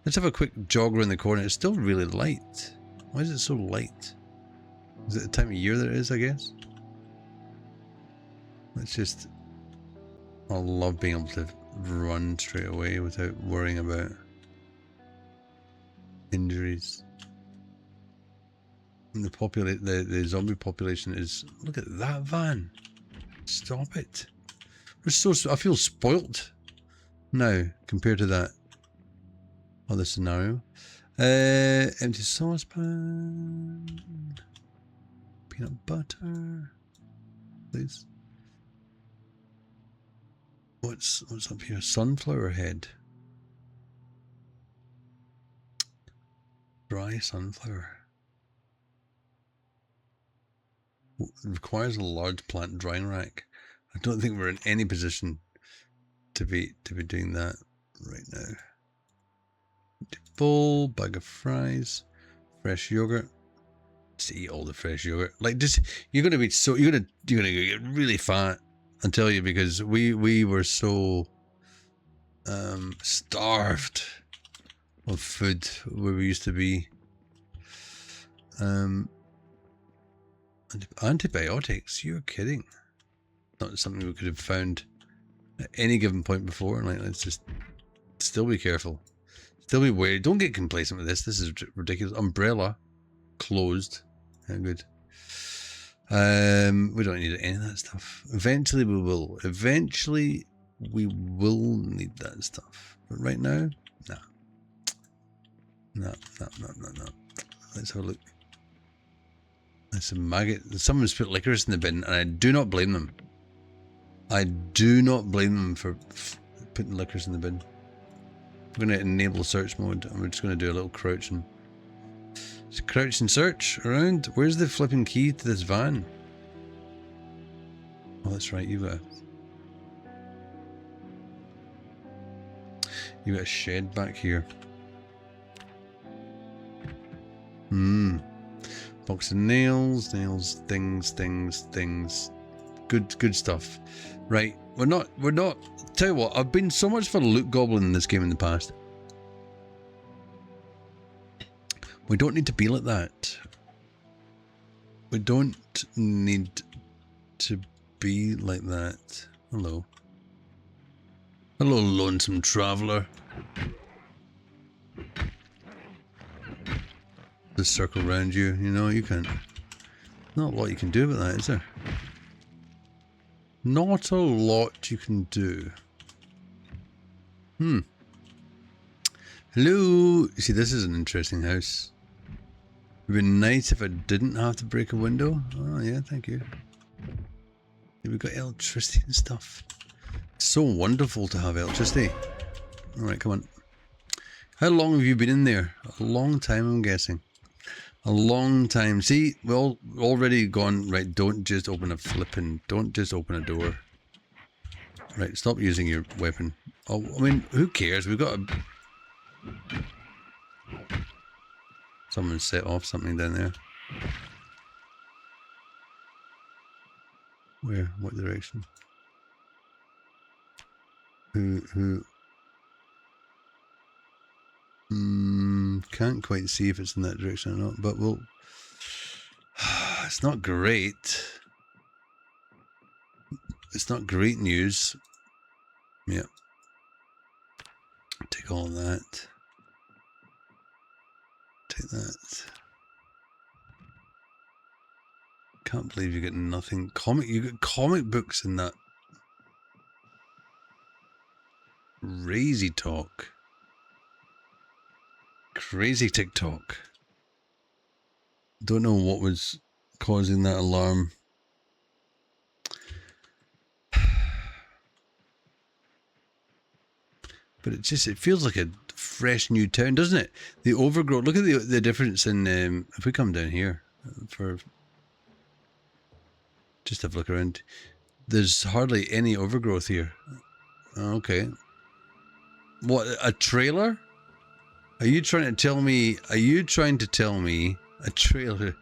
Let's have a quick jog around the corner. It's still really light. Why is it so light? Is it the time of year that it is, I guess? Let's just... I love being able to run straight away without worrying about injuries. And the zombie population is... Look at that van. Stop it. We're so... I feel spoilt now compared to that other scenario. Empty saucepan. Peanut butter. Please. What's up here? Sunflower head. Dry sunflower. It requires a large plant drying rack. I don't think we're in any position to be doing that right now. Full bag of fries, fresh yogurt. Just eat all the fresh yogurt. Like, just you're gonna get really fat I tell you, because we were so starved of food where we used to be. Antibiotics? You're kidding. Not something we could have found at any given point before. Like, let's just still be careful. Still be wary. Don't get complacent with this. This is ridiculous. Umbrella closed. Yeah, good. We don't need any of that stuff. Eventually we will. Eventually we will need that stuff. But right now, nah. No. Let's have a look. That's a maggot. Someone's put licorice in the bin, and I do not blame them. I do not blame them for putting licorice in the bin. I'm going to enable search mode, and we're just going to do a little crouch and search around. Where's the flipping key to this van? Oh, that's right. You've got a shed back here. Box of nails, things. Good stuff. Right, we're not. Tell you what, I've been so much for a loot goblin in this game in the past. We don't need to be like that. We don't need to be like that. Hello, lonesome traveler. Just circle around you. You know, you can't. Not a lot you can do about that, is there? Not a lot you can do. Hello. You see, this is an interesting house. It'd be nice if I didn't have to break a window. Oh yeah, thank you. We've got electricity and stuff. It's so wonderful to have electricity. Alright, come on. How long have you been in there? A long time, I'm guessing. A long time. See, we're already gone, right, don't just open a don't just open a door. Right, stop using your weapon. Oh, I mean, who cares? We've got a... Someone set off something down there. Where? What direction? Who? Can't quite see if it's in that direction or not, but we'll... It's not great. It's not great news. Yep. Take all of that. Take that. Can't believe you get nothing. You got comic books in that. Crazy talk. Crazy TikTok. Don't know what was causing that alarm. But it feels like a fresh new town, doesn't it? The overgrowth. Look at the difference in if we come down here for just have a look around. There's hardly any overgrowth here. Okay. What, a trailer? Are you trying to tell me a trailer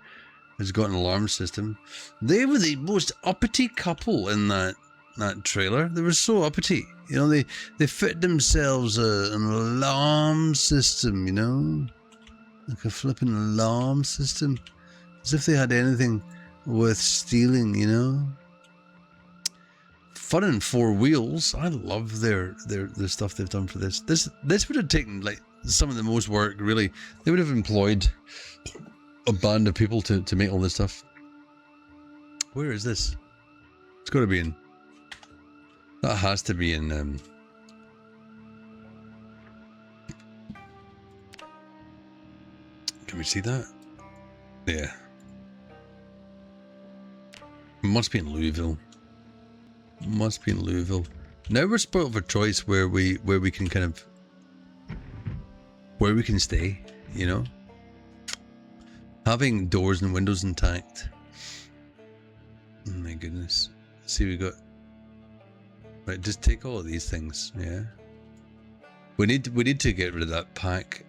has got an alarm system? They were the most uppity couple in that trailer. They were so uppity. You know, they fit themselves an alarm system, you know? Like a flipping alarm system. As if they had anything worth stealing, you know? Fun and four wheels. I love their stuff they've done for this. This would have taken like some of the most work, really. They would have employed a band of people to make all this stuff. Where is this? It's got to be in... That has to be in... Can we see that? Yeah. It must be in Louisville. Must be in Louisville. Now we're spoiled for choice where we can kind of... Where we can stay, you know? Having doors and windows intact. Oh my goodness. See, we got... Right, just take all of these things, yeah? We need to get rid of that pack.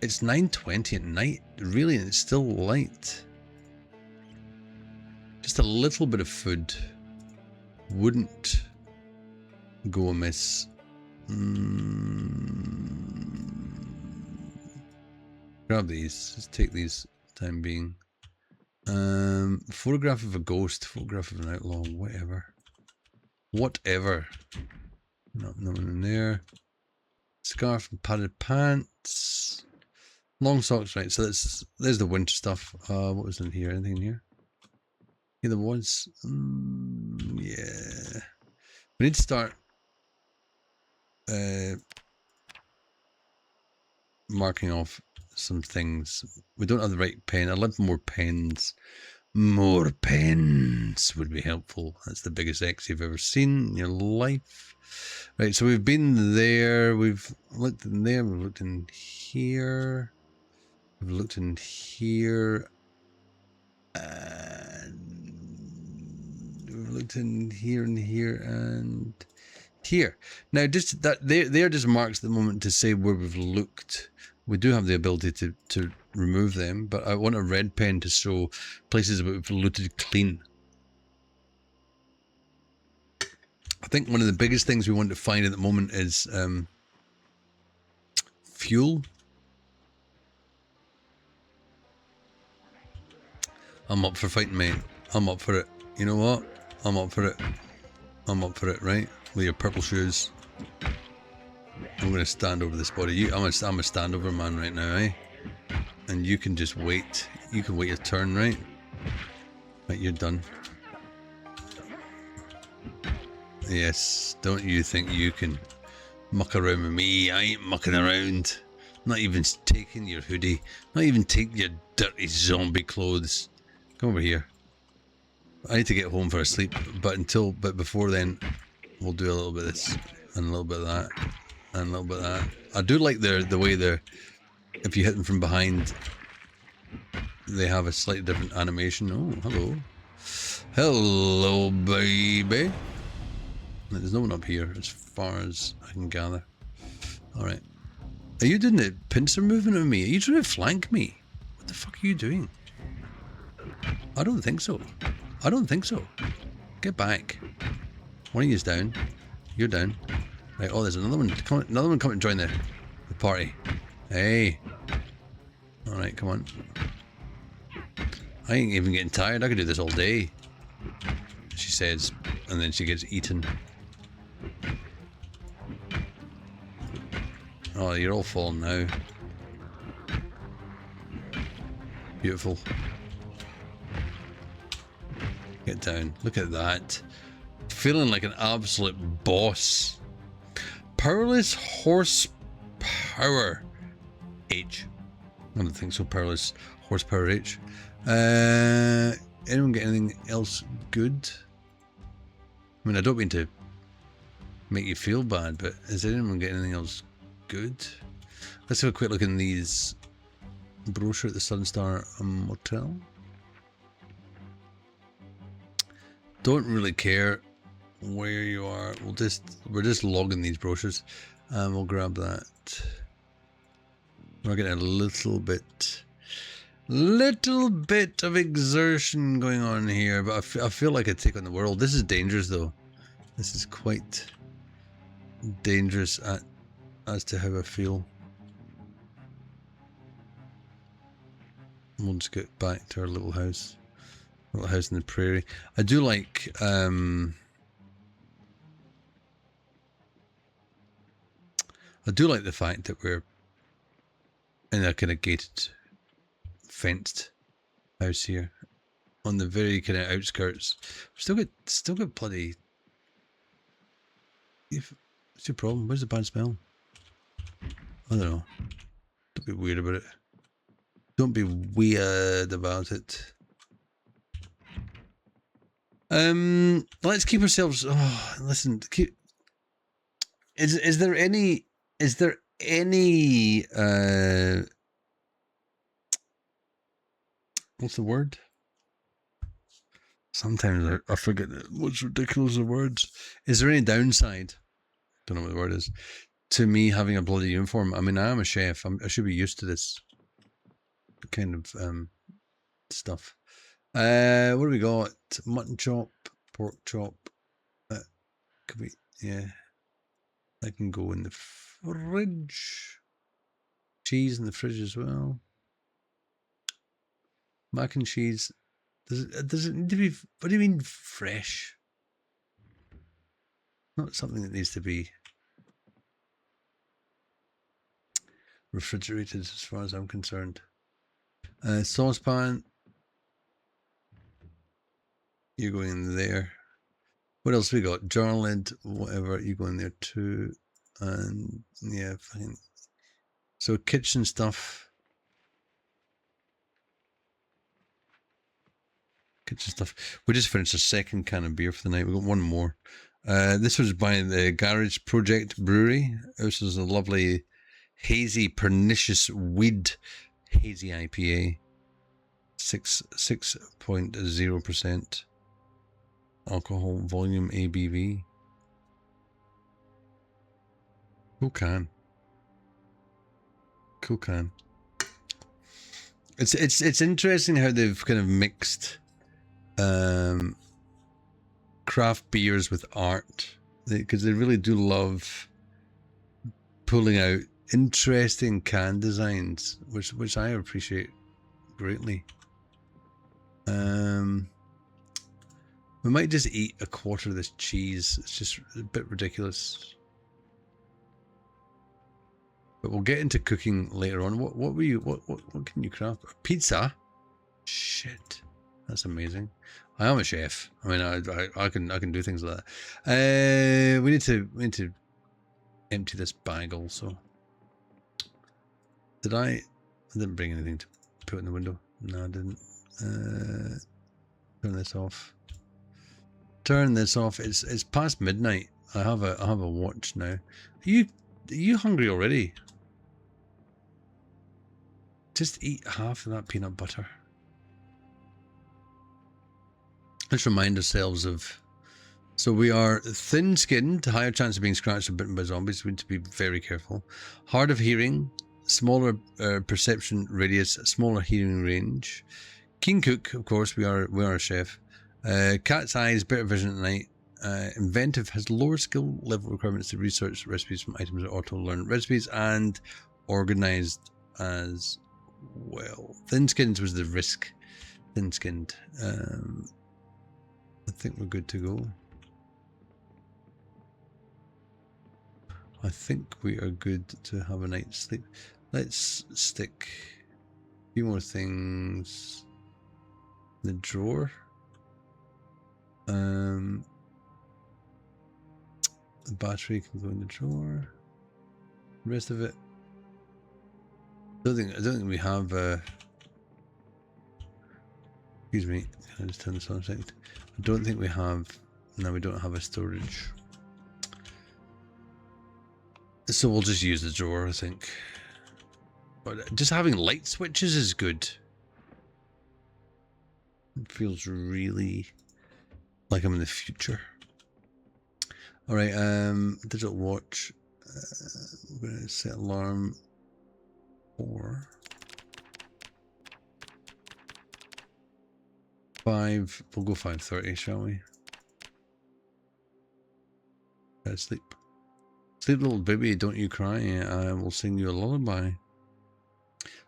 It's 9:20 at night, really, and it's still light. Just a little bit of food. wouldn't go amiss. Grab these. Let's take these time being. Photograph of a ghost, photograph of an outlaw, whatever. Whatever. No one in there. Scarf and padded pants. Long socks, right? So there's the winter stuff. What was in here? Anything in here? Yeah, there was. Yeah. We need to start marking off some things. We don't have the right pen. I'd love more pens. More pens would be helpful. That's the biggest X you've ever seen in your life. Right, so we've been there. We've looked in there. We've looked in here. We've looked in here. And we've looked in here and here and here. Now, just that they're just marks at the moment to say where we've looked. We do have the ability to remove them, but I want a red pen to show places that we've looted clean. I think one of the biggest things we want to find at the moment is fuel. I'm up for fighting, mate. I'm up for it. You know what? I'm up for it. I'm up for it, right? With your purple shoes. I'm going to stand over this body. I'm a standover man right now, eh? And you can just wait. You can wait your turn, right? Right, you're done. Yes, don't you think you can muck around with me? I ain't mucking around. Not even taking your hoodie. Not even taking your dirty zombie clothes. Come over here. I need to get home for a sleep, but before then, we'll do a little bit of this, and a little bit of that, and a little bit of that. I do like the way if you hit them from behind, they have a slightly different animation. Oh, hello. Hello, baby. There's no one up here, as far as I can gather. Alright. Are you doing the pincer movement of me? Are you trying to flank me? What the fuck are you doing? I don't think so. I don't think so. Get back. One of you's down. You're down. Right, oh, there's another one. Another one coming to join the party. Hey. Alright, come on. I ain't even getting tired. I could do this all day. She says, and then she gets eaten. Oh, you're all falling now. Beautiful. Get down. Look at that. Feeling like an absolute boss. Powerless horsepower H. I don't think so. Powerless horsepower H. Anyone get anything else good? I mean, I don't mean to make you feel bad, but is anyone get anything else good? Let's have a quick look in these brochure at the Sunstar Motel. Don't really care where you are. We're just logging these brochures, and we'll grab that. We're getting a little bit of exertion going on here, but I feel like I take on the world. This is dangerous, though. This is quite dangerous as to how I feel. We'll just get back to our little house in the prairie. I do like the fact that we're in a kind of gated, fenced house here on the very kind of outskirts. We've still got bloody. What's your problem? Where's the bad smell? I don't know. Don't be weird about it. Don't be weird about it. Let's keep ourselves. Oh, listen. Is there any? What's the word? Sometimes I forget what's ridiculous the words. Is there any downside? Don't know what the word is. To me having a bloody uniform. I mean, I am a chef. I should be used to this kind of stuff. What do we got? Mutton chop, pork chop, Could we? Yeah. I can go in the fridge. Cheese in the fridge as well. Mac and cheese. Does it need to be? What do you mean fresh? Not something that needs to be refrigerated, as far as I'm concerned. Saucepan. You go in there. What else we got? Jar lid, whatever. You go in there too. And yeah, fine. So kitchen stuff. Kitchen stuff. We just finished a second can of beer for the night. We got one more. This was by the Garage Project Brewery. This is a lovely, hazy, pernicious weed hazy IPA. 6.0% alcohol volume ABV. Cool can. Cool can. It's interesting how they've kind of mixed craft beers with art, because they really do love pulling out interesting can designs, which I appreciate greatly. We might just eat a quarter of this cheese. It's just a bit ridiculous. But we'll get into cooking later on. What can you craft? Pizza? Shit. That's amazing. I am a chef. I mean, I can do things like that. We need to empty this bag also. I didn't bring anything to put in the window. No, I didn't. Turn this off. Turn this off. It's past midnight. I have a watch now. Are you hungry already? Just eat half of that peanut butter. Let's remind ourselves of. So we are thin-skinned, higher chance of being scratched or bitten by zombies. We need to be very careful. Hard of hearing, smaller perception radius, smaller hearing range. Keen cook, of course. We are a chef. Cat's eyes, better vision at night. Inventive, has lower skill level requirements to research recipes from items or auto-learn recipes, and organized as well. Thin-skinned was the risk. Thin-skinned. I think we're good to go. I think we are good to have a night's sleep. Let's stick a few more things in the drawer. The battery can go in the drawer. The rest of it, I don't think we have. Excuse me. Can I just turn this on a second? I don't think we have. No, we don't have a storage. So we'll just use the drawer, I think. But just having light switches is good. It feels really like I'm in the future. Alright, digital watch. We're going to set alarm for 5. We'll go 5:30, shall we? Sleep. Sleep, little baby, don't you cry. I will sing you a lullaby.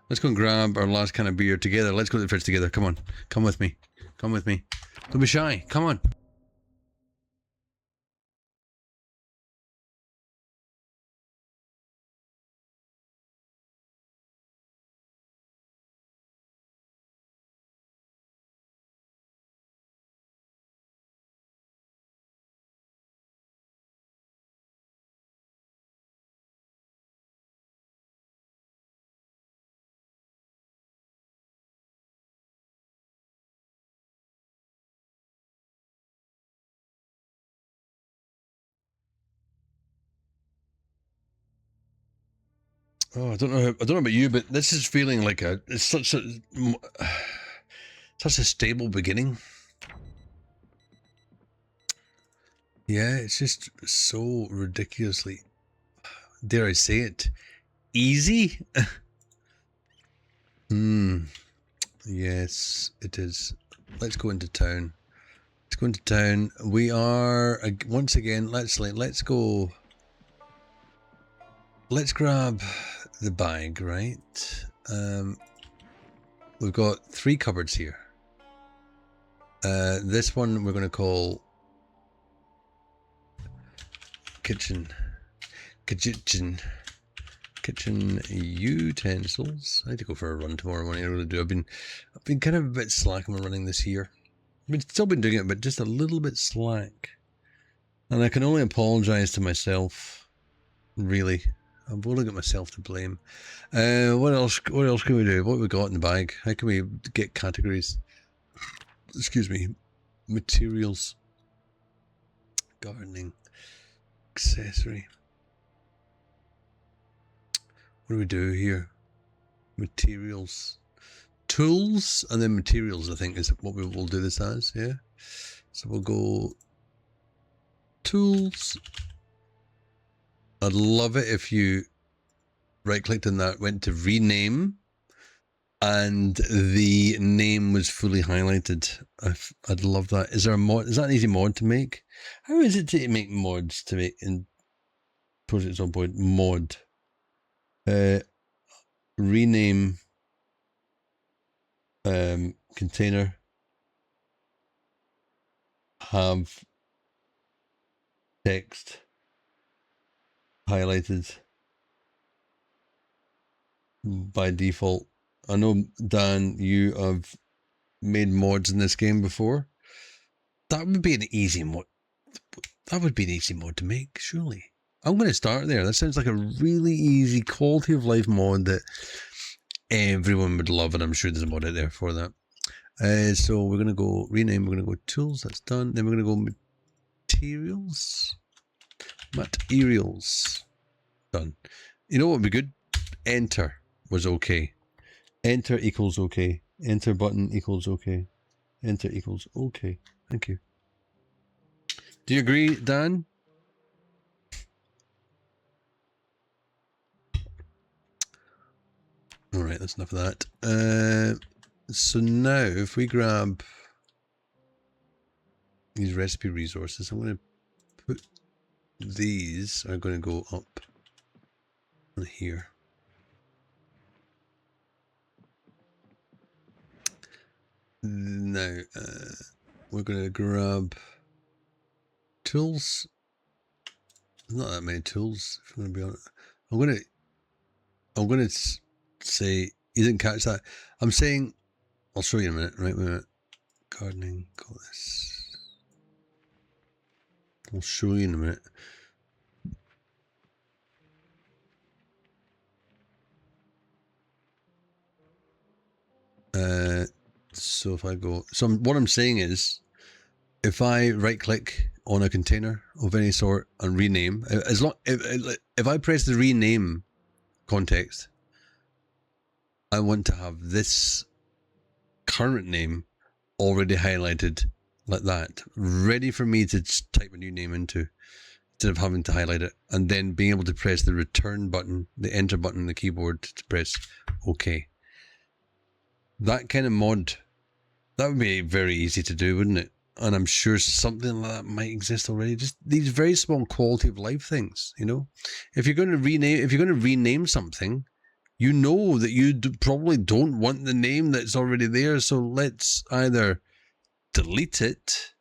Let's go and grab our last can of beer together. Let's go to the fridge together. Come on. Come with me. Come with me. Don't be shy. Come on. Oh, I don't know about you, but this is feeling like it's such a stable beginning. Yeah, it's just so ridiculously, dare I say it, easy. Yes, it is. Let's go into town. Let's go into town. We are once again. Let's go. Let's grab the bag, right? We've got 3 cupboards here. This one we're going to call kitchen utensils. I need to go for a run tomorrow morning. I really do. I've been kind of a bit slack on running this year. I've still been doing it, but just a little bit slack. And I can only apologise to myself. Really, I've only got myself to blame. What else can we do? What have we got in the bag? How can we get categories? Excuse me. Materials. Gardening. Accessory. What do we do here? Materials. Tools and then materials, I think, is what we will do this as, yeah? So we'll go tools. I'd love it if you right-clicked on that, went to rename, and the name was fully highlighted. I'd love that. Is there a mod? Is that an easy mod to make? How is it to make mods to make in Project Zomboid? Mod. Rename container. Have text highlighted by default. I know, Dan, you have made mods in this game before. That would be an easy mod. That would be an easy mod to make, surely. I'm going to start there. That sounds like a really easy quality of life mod that everyone would love, and I'm sure there's a mod out there for that. So we're going to go rename. We're going to go tools. That's done. Then we're going to go materials. Materials. Done. You know what would be good? Enter was okay. Enter equals okay. Enter button equals okay. Enter equals okay. Thank you. Do you agree, Dan? All right, that's enough of that. So now if we grab these recipe resources, I'm going to put these are going to go up on here. Now we're going to grab tools. There's not that many tools, if I'm going to be honest. I'm going to say, you didn't catch that. I'm saying, I'll show you in a minute, right? Wait a minute. Gardening, call this. I'll show you in a minute. So if I go, so what I'm saying is, if I right click on a container of any sort and rename, as long if I press the rename context, I want to have this current name already highlighted like that, ready for me to type a new name into, instead of having to highlight it and then being able to press the return button, the enter button on the keyboard to press OK. That kind of mod, that would be very easy to do, wouldn't it? And I'm sure something like that might exist already. Just these very small quality of life things, you know. If you're going to rename something, you know that you probably don't want the name that's already there. So let's either delete it,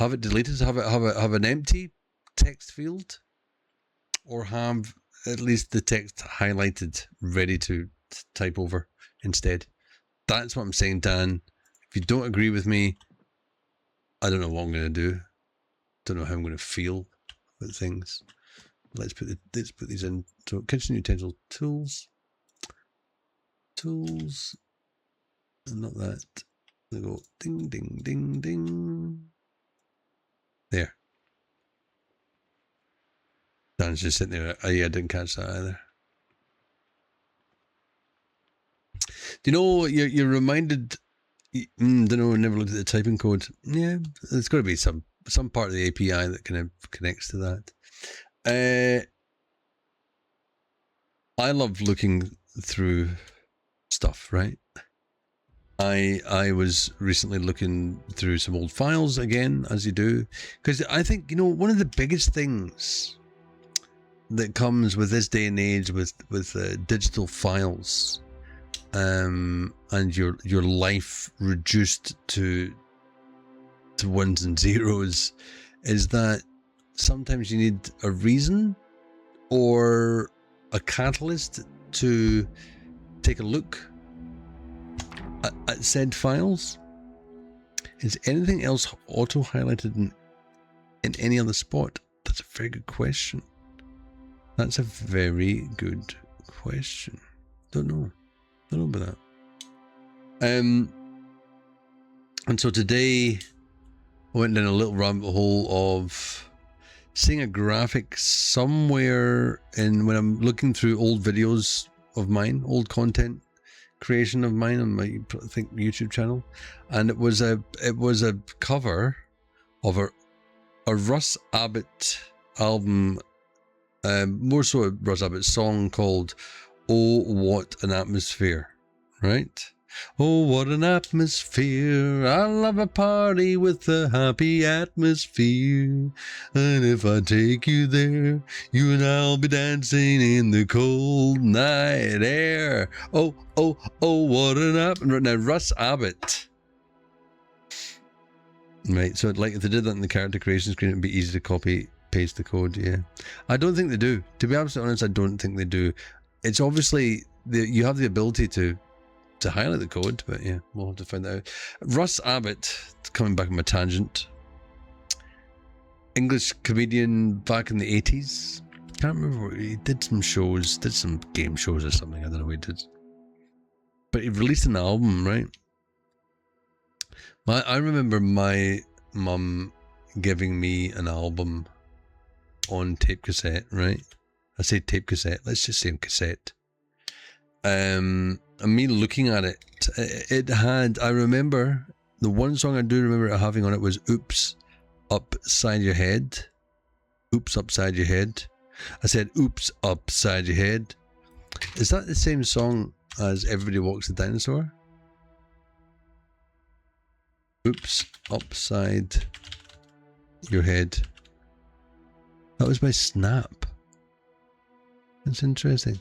have it deleted, have an empty text field, or have at least the text highlighted, ready to type over instead. That's what I'm saying, Dan. If you don't agree with me, I don't know what I'm going to do. Don't know how I'm going to feel about things. Let's put these in. So kitchen utensil tools, and not that. They go ding ding ding ding. There. Dan's just sitting there. Oh, yeah, I didn't catch that either. Do you know, you're reminded, don't know, never looked at the typing code. Yeah, there's got to be some part of the API that kind of connects to that. I love looking through stuff, right? I was recently looking through some old files again, as you do, because I think, you know, one of the biggest things that comes with this day and age with digital files, and your life reduced to ones and zeros, is that sometimes you need a reason or a catalyst to take a look at said files. Is anything else auto highlighted in any other spot? That's a very good question. That's a very good question. Don't know about that. And so today I went down a little rabbit hole of seeing a graphic somewhere when I'm looking through old videos of mine, old content creation of mine on my, I think, YouTube channel, and it was a cover of a Russ Abbott album, more so a Russ Abbott song called "Oh What an Atmosphere," right? Oh, what an atmosphere. I love a party with a happy atmosphere. And if I take you there, you and I'll be dancing in the cold night air. Oh, oh, oh, what an atmosphere. Now, Russ Abbott. Right, so like if they did that in the character creation screen, it'd be easy to copy, paste the code, yeah. I don't think they do. To be absolutely honest, I don't think they do. It's obviously, you have the ability to highlight the code, but yeah, we'll have to find that out. Russ Abbott, coming back on my tangent, English comedian back in the 80s. Can't remember, he did some shows, did some game shows or something, I don't know what he did. But he released an album, right? I remember my mum giving me an album on tape cassette, right? I say tape cassette, let's just say cassette. And me looking at it, it had, I remember, the one song I do remember it having on it was Oops Upside Your Head. Oops Upside Your Head. I said Oops Upside Your Head. Is that the same song as Everybody Walks the Dinosaur? Oops Upside Your Head. That was by Snap. That's interesting.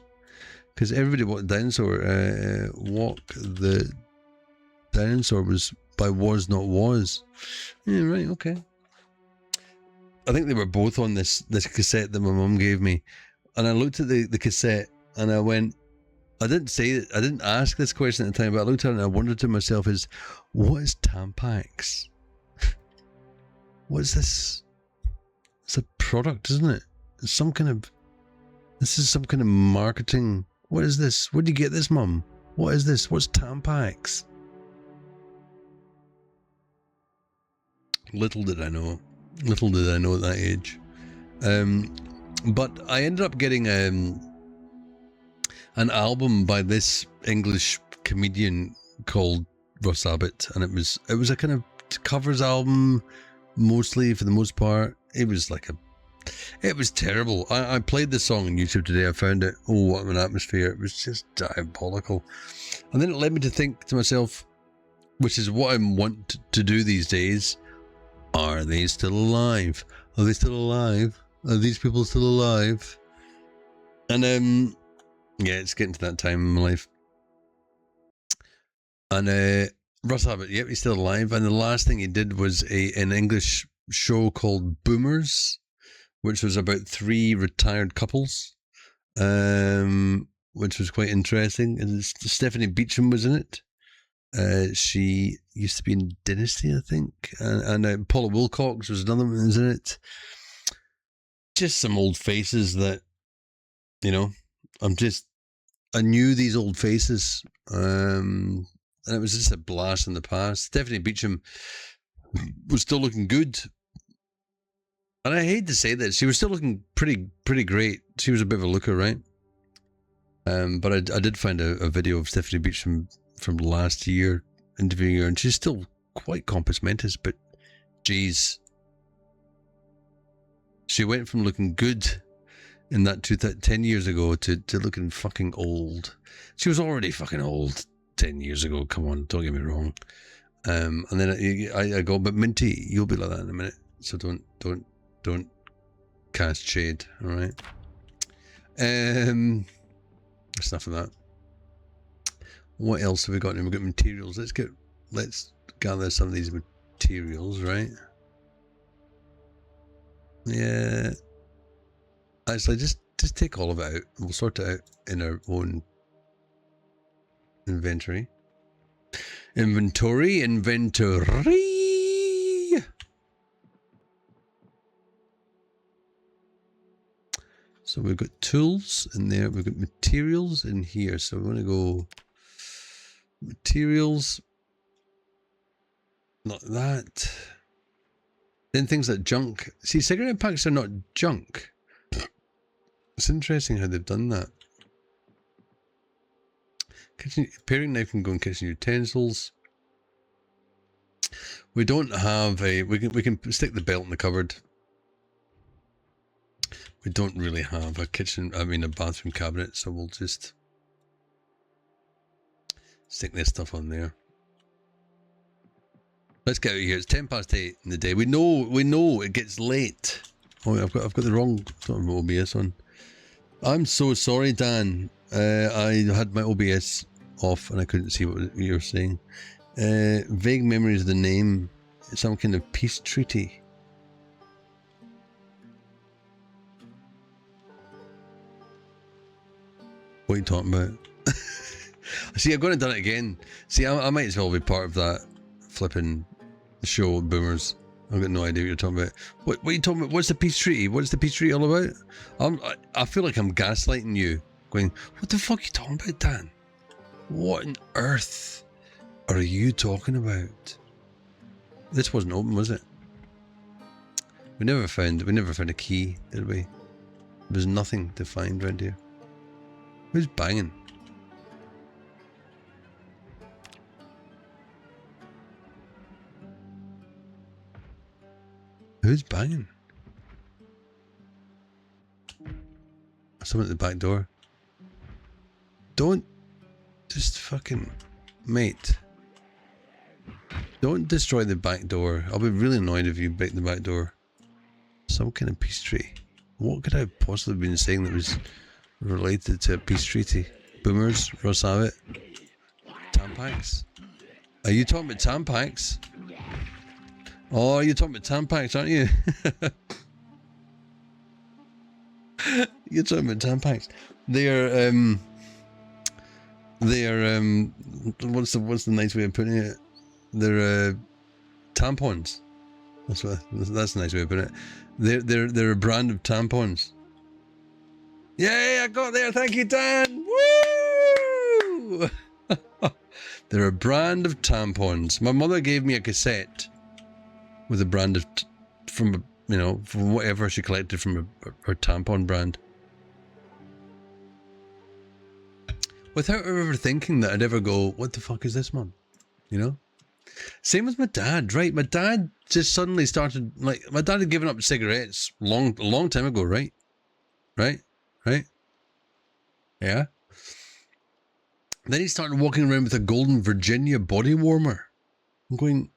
Because Everybody Walk the Dinosaur, Walk the Dinosaur was by Was Not Was. Yeah, right, okay. I think they were both on this cassette that my mum gave me. And I looked at the cassette and I went, I didn't ask this question at the time, but I looked at it and I wondered to myself what is Tampax? What is this? It's a product, isn't it? It's this is some kind of marketing. What is this? Where do you get this, Mum? What is this? What's Tampax? Little did I know at that age. But I ended up getting an album by this English comedian called Russ Abbott, and it was a kind of covers album, mostly, for the most part. It was terrible. I played this song on YouTube today. I found it. Oh, what an atmosphere. It was just diabolical. And then it led me to think to myself, which is what I want to do these days. Are they still alive? Are they still alive? Are these people still alive? And yeah, it's getting to that time in my life. And Russ Abbott, yep, he's still alive. And the last thing he did was an English show called Boomers, which was about 3 retired couples, which was quite interesting. And Stephanie Beacham was in it. She used to be in Dynasty, I think. And Paula Wilcox was another one who was in it. Just some old faces that, you know, I knew these old faces. And it was just a blast in the past. Stephanie Beacham was still looking good. And I hate to say this, she was still looking pretty great. She was a bit of a looker, right? But I did find a video of Stephanie Beacham from last year interviewing her, and she's still quite compos mentis, but geez. She went from looking good in that 10 years ago to looking fucking old. She was already fucking old 10 years ago. Come on, don't get me wrong. And then I go, but Minty, you'll be like that in a minute. So don't cast shade. All right. That's enough of that. What else have we got? We've got materials. Let's gather some of these materials, right? Yeah. Actually, just take all of it out. We'll sort it out in our own inventory. Inventory. So we've got tools in there. We've got materials in here. So we want to go materials. Not that. Then things like junk. See, cigarette packs are not junk. It's interesting how they've done that. Kitchen paring knife can go in kitchen utensils. We don't have a. We can stick the belt in the cupboard. We don't really have a kitchen. I mean, a bathroom cabinet. So we'll just stick this stuff on there. Let's get out of here. It's 8:10 in the day. We know it gets late. Oh, I've got the wrong sort of OBS on. I'm so sorry, Dan. I had my OBS off and I couldn't see what you were saying. Vague memories of the name. Some kind of peace treaty. What are you talking about? See, I'm going to done it again. See, I might as well be part of that flipping show, Boomers. I've got no idea what you're talking about. What are you talking about? What's the peace treaty? What's the peace treaty all about? I feel like I'm gaslighting you, going, what the fuck are you talking about, Dan? What on earth are you talking about? This wasn't open, was it? We never found a key, did we? There's nothing to find around here. Who's banging? Who's banging? Someone at the back door. Don't just fucking mate. Don't destroy the back door. I'll be really annoyed if you break the back door. Some kind of peace treaty. What could I have possibly been saying that was related to a peace treaty? Boomers, Ross Abbott, Tampax. Are you talking about Tampax? Oh, you're talking about Tampax, aren't you? You're talking about Tampax. They're what's the nice way of putting it? They're tampons. That's a nice way of putting it. They're a brand of tampons. Yay, I got there. Thank you, Dan. Woo! They're a brand of tampons. My mother gave me a cassette with a brand of from whatever she collected from her tampon brand. Without ever thinking that I'd ever go, what the fuck is this, Mum? You know? Same as my dad, right? My dad just suddenly started, like, my dad had given up cigarettes a long time ago, right? Right? Yeah? Then he started walking around with a Golden Virginia body warmer. I'm going,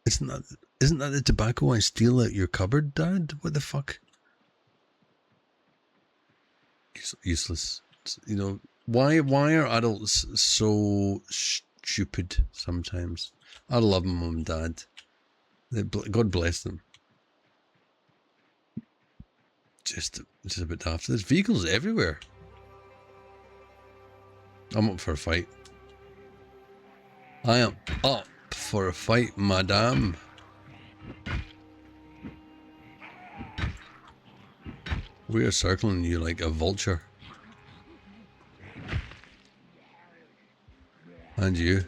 isn't that the tobacco I steal out your cupboard, Dad? What the fuck? Useless. You know, why are adults so stupid sometimes? I love them, Mum and Dad. God bless them. Just a bit after. There's vehicles everywhere. I'm up for a fight. I am up for a fight, madame. We are circling you like a vulture. And you.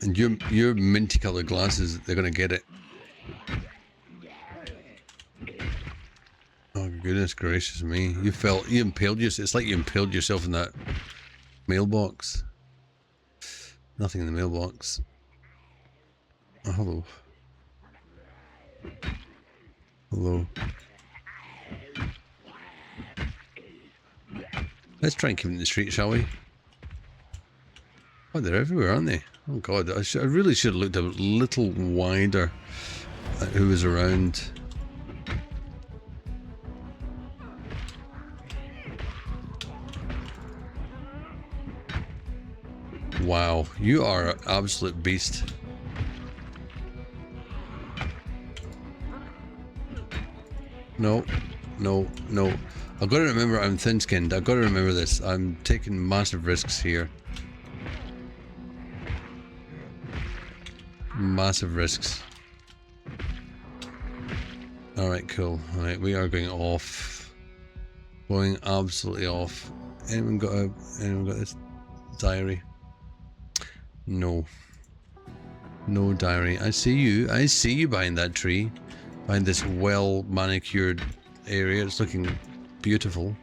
And your minty coloured glasses, they're gonna get it. Oh goodness gracious me. You impaled yourself. It's like you impaled yourself in that mailbox. Nothing in the mailbox. Oh, hello. Hello. Let's try and keep them in the street, shall we? Oh, they're everywhere, aren't they? Oh god, I really should have looked a little wider at who was around. Wow, you are an absolute beast. No, no, no. I've got to remember I'm thin-skinned. I've got to remember this. I'm taking massive risks here. Massive risks. Alright, cool. Alright, we are going off. Going absolutely off. Anyone got this diary? No. No diary. I see you. I see you behind that tree. Behind this well manicured area. It's looking beautiful.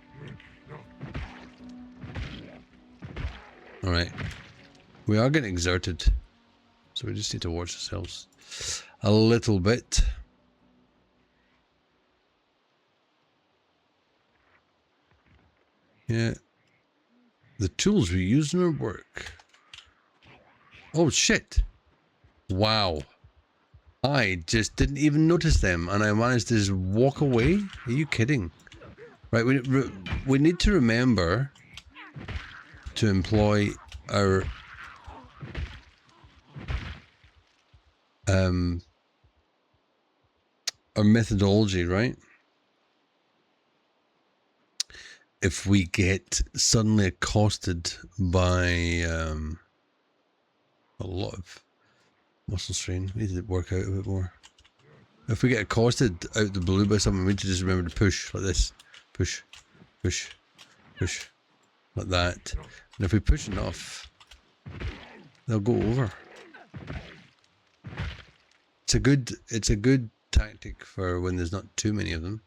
Alright. We are getting exerted. So we just need to watch ourselves a little bit. Yeah. The tools we use in our work. Oh shit. Wow. I just didn't even notice them and I managed to just walk away? Are you kidding? Right, we need to remember to employ our methodology, right? If we get suddenly accosted by a lot of muscle strain, we need to work out a bit more. If we get accosted out the blue by someone, we need to just remember to push like this. Push, push, push, like that. And if we push enough, they'll go over. It's a good tactic for when there's not too many of them.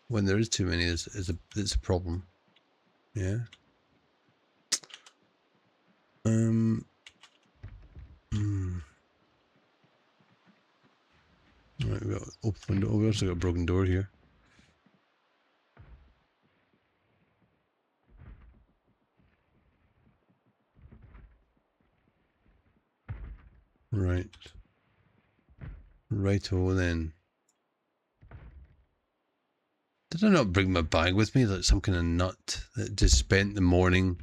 When there is too many, it's a problem. Yeah. Right, we got open window. Oh, we also got a broken door here. Right. Righto then. Did I not bring my bag with me like some kind of nut that just spent the morning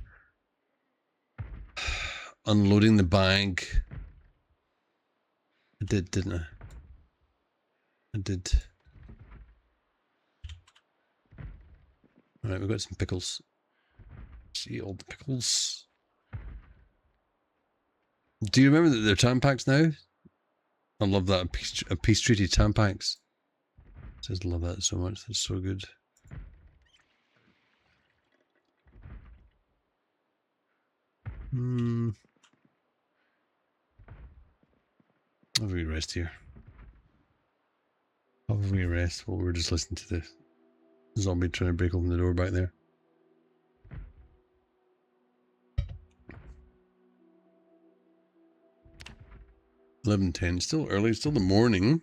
unloading the bag? I did, didn't I? I did. Alright, we've got some pickles. See all the pickles. Do you remember that they're Tampax now? I love that. A peace treaty Tampax. I just love that so much. That's so good. Have a wee rest here. Have a wee rest while we're just listening to the zombie trying to break open the door back there. $11:10. Still early. Still the morning.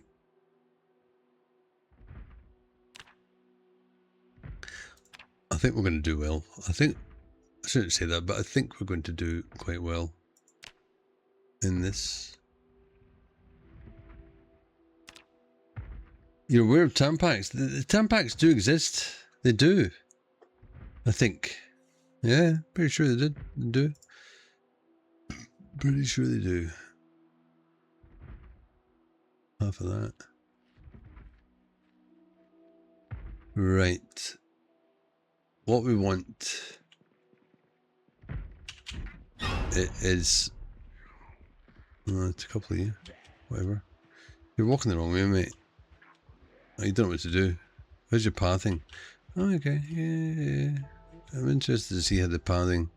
I think we're going to do well. I shouldn't say that, but I think we're going to do quite well in this. You're aware of Tampax? The Tampax do exist. They do. I think. Yeah, pretty sure they do. Pretty sure they do. Half of that. Right. What we want is it's a couple of you, whatever. You're walking the wrong way, mate. Oh, you don't know what to do. Where's your pathing? Oh, okay, yeah. I'm interested to see how the pathing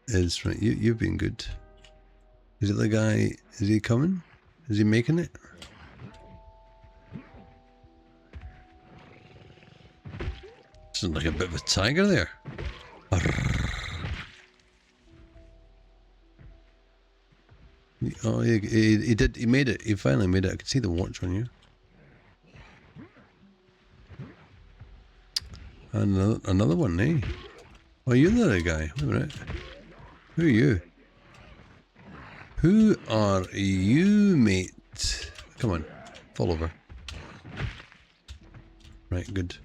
is. Right, you've been good. Is it the guy? Is he coming? Is he making it? Sounds like a bit of a tiger there. Oh, he did. He made it. He finally made it. I could see the watch on you. And another one, eh? Oh, you're the other guy. Wait a minute. Who are you? Who are you, mate? Come on. Fall over. Right, good.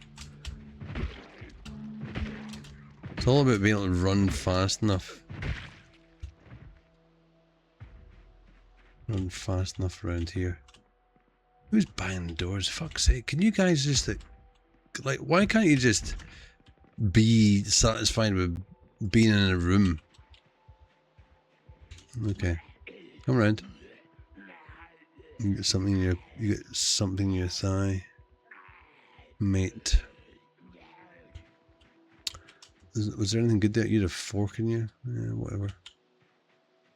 It's all about being able to run fast enough. Run fast enough around here. Who's banging the doors? Fuck's sake. Can you guys just, like, why can't you just be satisfied with being in a room? Okay. Come around. You get something in your thigh. Mate. Was there anything good there? You had a fork in you? Yeah, whatever.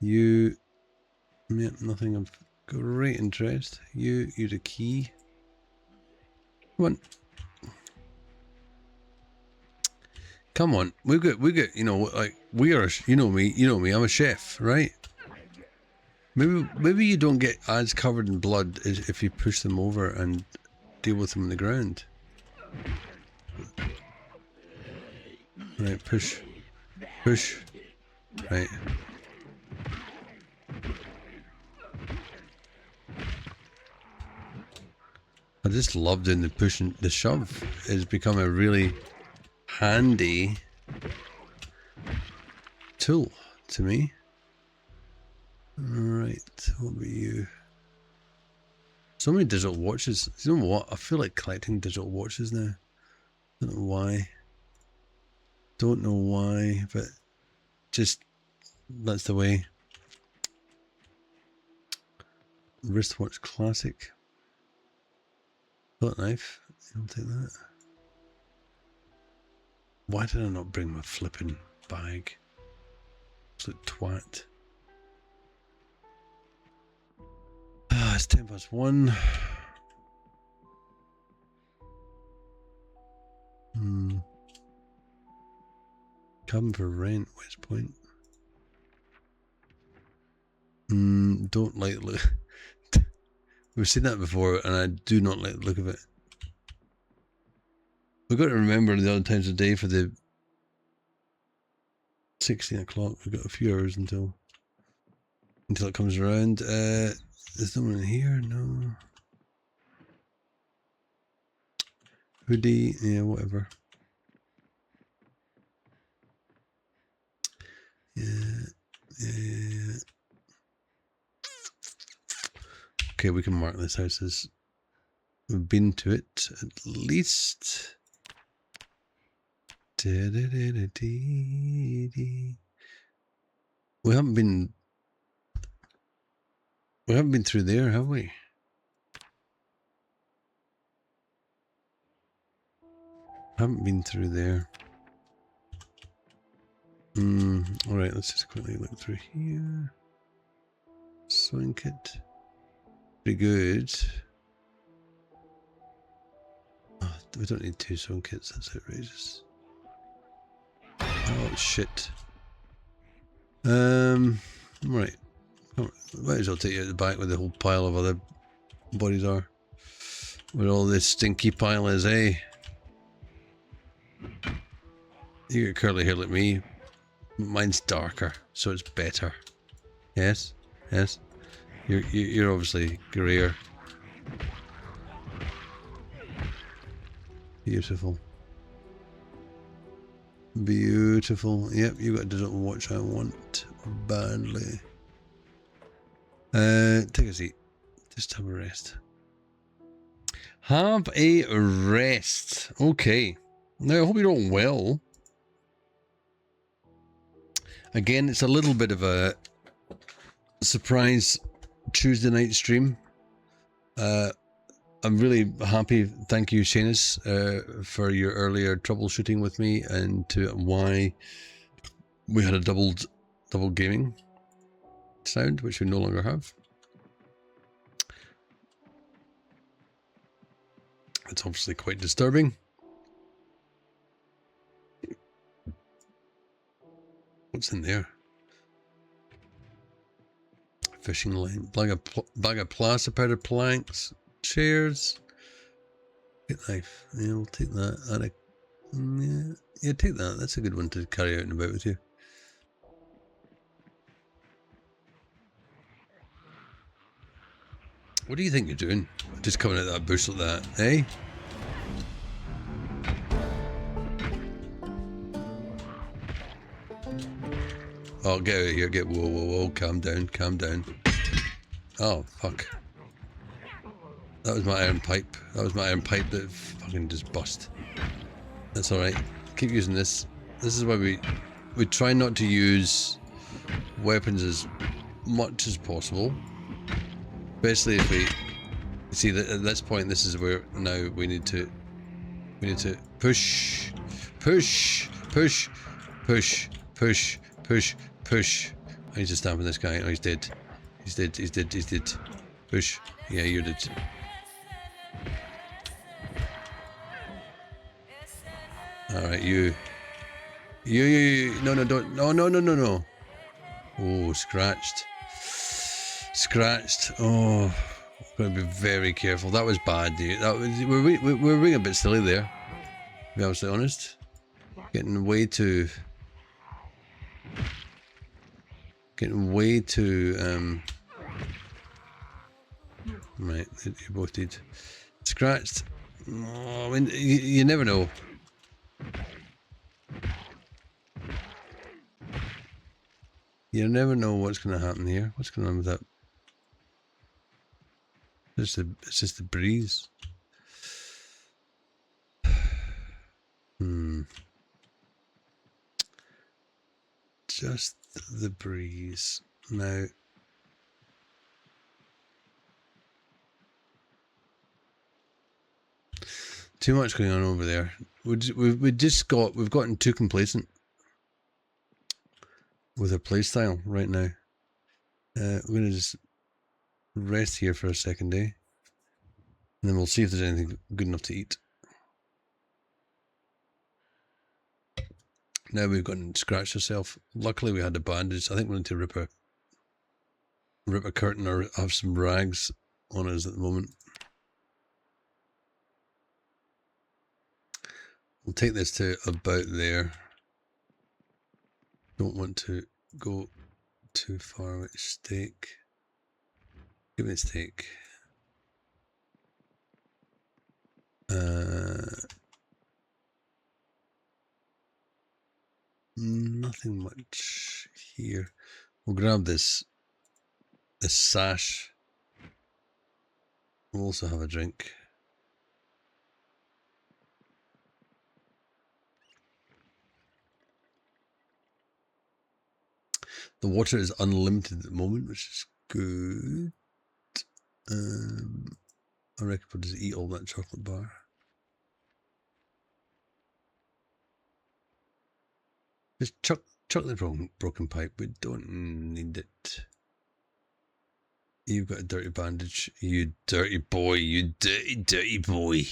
You... Yep, nothing of great interest. You're a key. Come on. Come on. We got, you know, like, we are, you know me, I'm a chef, right? Maybe you don't get ads covered in blood if you push them over and deal with them on the ground. Right, push. Push. Right. I just love doing the push and the shove. It's become a really handy tool to me. Right, what about you? So many digital watches. You know what? I feel like collecting digital watches now. Don't know why. Don't know why, but just that's the way. Wristwatch classic. Fillet knife. I'll take that. Why did I not bring my flipping bag? Absolute twat. Ah, it's 1:10. Cabin for rent, West Point. Don't like the look. We've seen that before, and I do not like the look of it. We've got to remember the other times of the day for the 16 o'clock. We've got a few hours until it comes around. There's no one in here, no. Hoodie, yeah, whatever. Yeah. Okay, we can mark this house as we've been to it at least. We haven't been through there, have we? Haven't been through there. Alright, let's just quickly look through here. Sewing kit. Pretty good. Oh, we don't need 2 sewing kits, that's outrageous. Oh shit. Right. Might as well take you out the back where the whole pile of other bodies are. Where all this stinky pile is, eh? You got curly hair like me. Mine's darker, so it's better. Yes? Yes? You're obviously grayer. Beautiful. Beautiful. Yep, you got a digital watch I want badly. Take a seat. Just have a rest. Have a rest. Okay. Now, I hope you're all well. Again, it's a little bit of a surprise Tuesday night stream. I'm really happy. Thank you, Seamus, for your earlier troubleshooting with me and to why we had a double gaming sound, which we no longer have. It's obviously quite disturbing. What's in there? Fishing line, bag of plaster powder planks, chairs, knife. Yeah, we'll take that. Yeah, take that. That's a good one to carry out and about with you. What do you think you're doing? Just coming out of that bush like that, eh? Oh, get out of here, whoa, calm down. Oh, fuck. That was my iron pipe. That fucking just bust. That's alright. Keep using this. This is why we try not to use weapons as much as possible. Especially if we see that at this point, this is where now we need to push. I need to stamp on this guy. Oh, he's dead. He's dead. Push. Yeah, you're dead. Alright, you. No, don't. No. Oh, scratched. Oh, I'm going to be very careful. That was bad, dude. We're being a bit silly there, to be absolutely honest. Getting way too right, you both did. Scratched. Oh, I mean, you never know. You never know what's going to happen here. What's going on with that? It's just the breeze. Just the breeze. Now, too much going on over there. We've gotten too complacent with our playstyle right now. We're gonna just rest here for a second, and then we'll see if there's anything good enough to eat. Now we've gotten scratched ourselves. Luckily we had a bandage. I think we need to rip a curtain or have some rags on us at the moment. We'll take this to about there. Don't want to go too far with steak. Give me a steak. Nothing much here. We'll grab this sash. We'll also have a drink. The water is unlimited at the moment, which is good. I reckon we'll just eat all that chocolate bar. Just chuck the broken pipe. We don't need it. You've got a dirty bandage. You dirty boy. You dirty boy.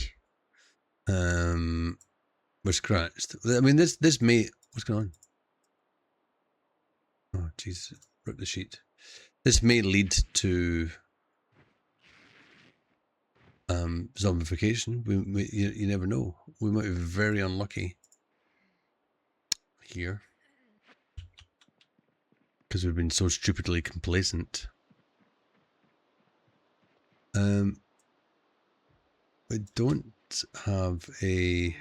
We're scratched. I mean, this mate. What's going on? Oh, Jesus. Rip the sheet. This may lead to zombification. You never know. We might be very unlucky here because we've been so stupidly complacent. We don't have a...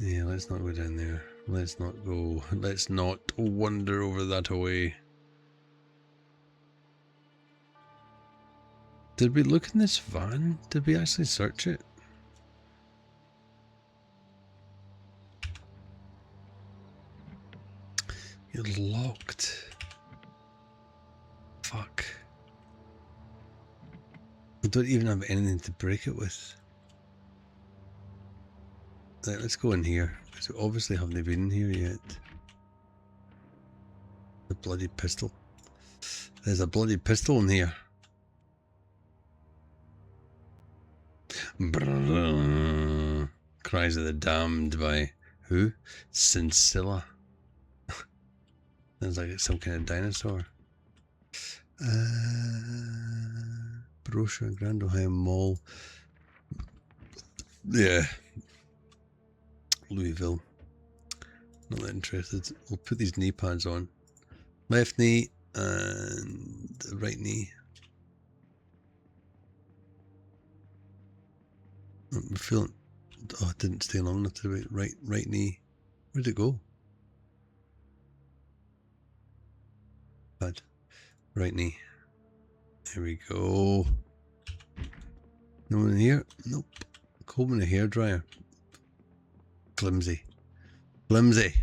Yeah, let's not go down there. Let's not wander over that way. Did we look in this van? Did we actually search it? You're locked. Fuck. We don't even have anything to break it with. Right, let's go in here, because we obviously haven't been in here yet. The bloody pistol. There's a bloody pistol in here. Brrr. Cries of the Damned by who? Cincilla. Sounds like some kind of dinosaur. Brochure, Grand Ohio Mall. Yeah. Louisville. Not that interested. We'll put these knee pads on. Left knee and right knee. I'm feeling. Oh, it didn't stay long enough to right knee. Where'd it go? Pad. Right knee. There we go. No one in here? Nope. Combing a hairdryer. Flimsy. Flimsy.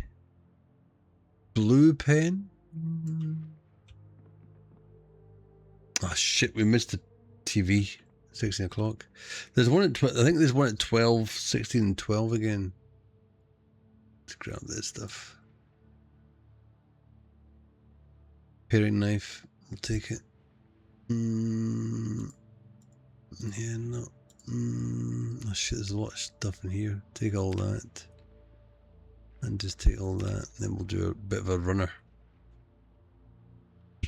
Blue pen? Oh shit, we missed the TV. 16 o'clock. There's one at I think there's one at 12, 16 and 12 again. Let's grab this stuff. Paring knife. We'll take it. Yeah, no. Oh shit, there's a lot of stuff in here. Take all that. And just take all that. Then we'll do a bit of a runner.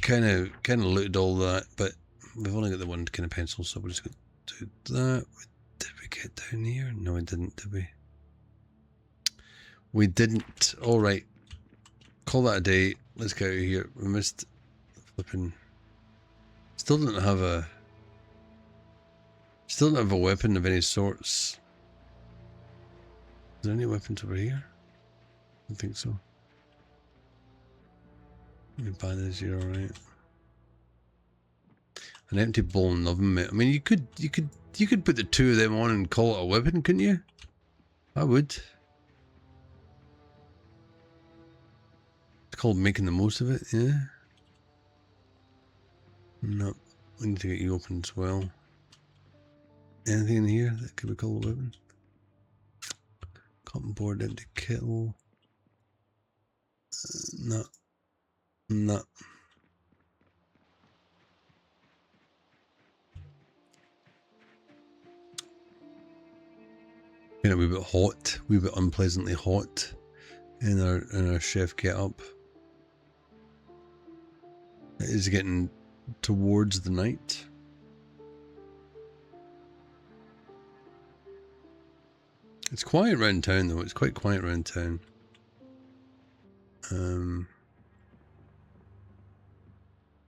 Kind of looted all that, but we've only got the one kind of pencil, so we're just going to do that. Did we get down here? No, we didn't, did we? We didn't. All right. Call that a day. Let's get out of here. We missed flipping. Still don't have a weapon of any sorts. Is there any weapons over here? I don't think so. Any bandage here, alright. An empty bowl and oven mitt. I mean, you could put the two of them on and call it a weapon, couldn't you? I would. It's called making the most of it, yeah. No, we need to get you open as well. Anything in here that could be called a weapon? Cotton board, empty kettle. No. No. You know, we were hot. We were unpleasantly hot in our chef get up. It is getting towards the night. It's quiet around town though. It's quite quiet around town.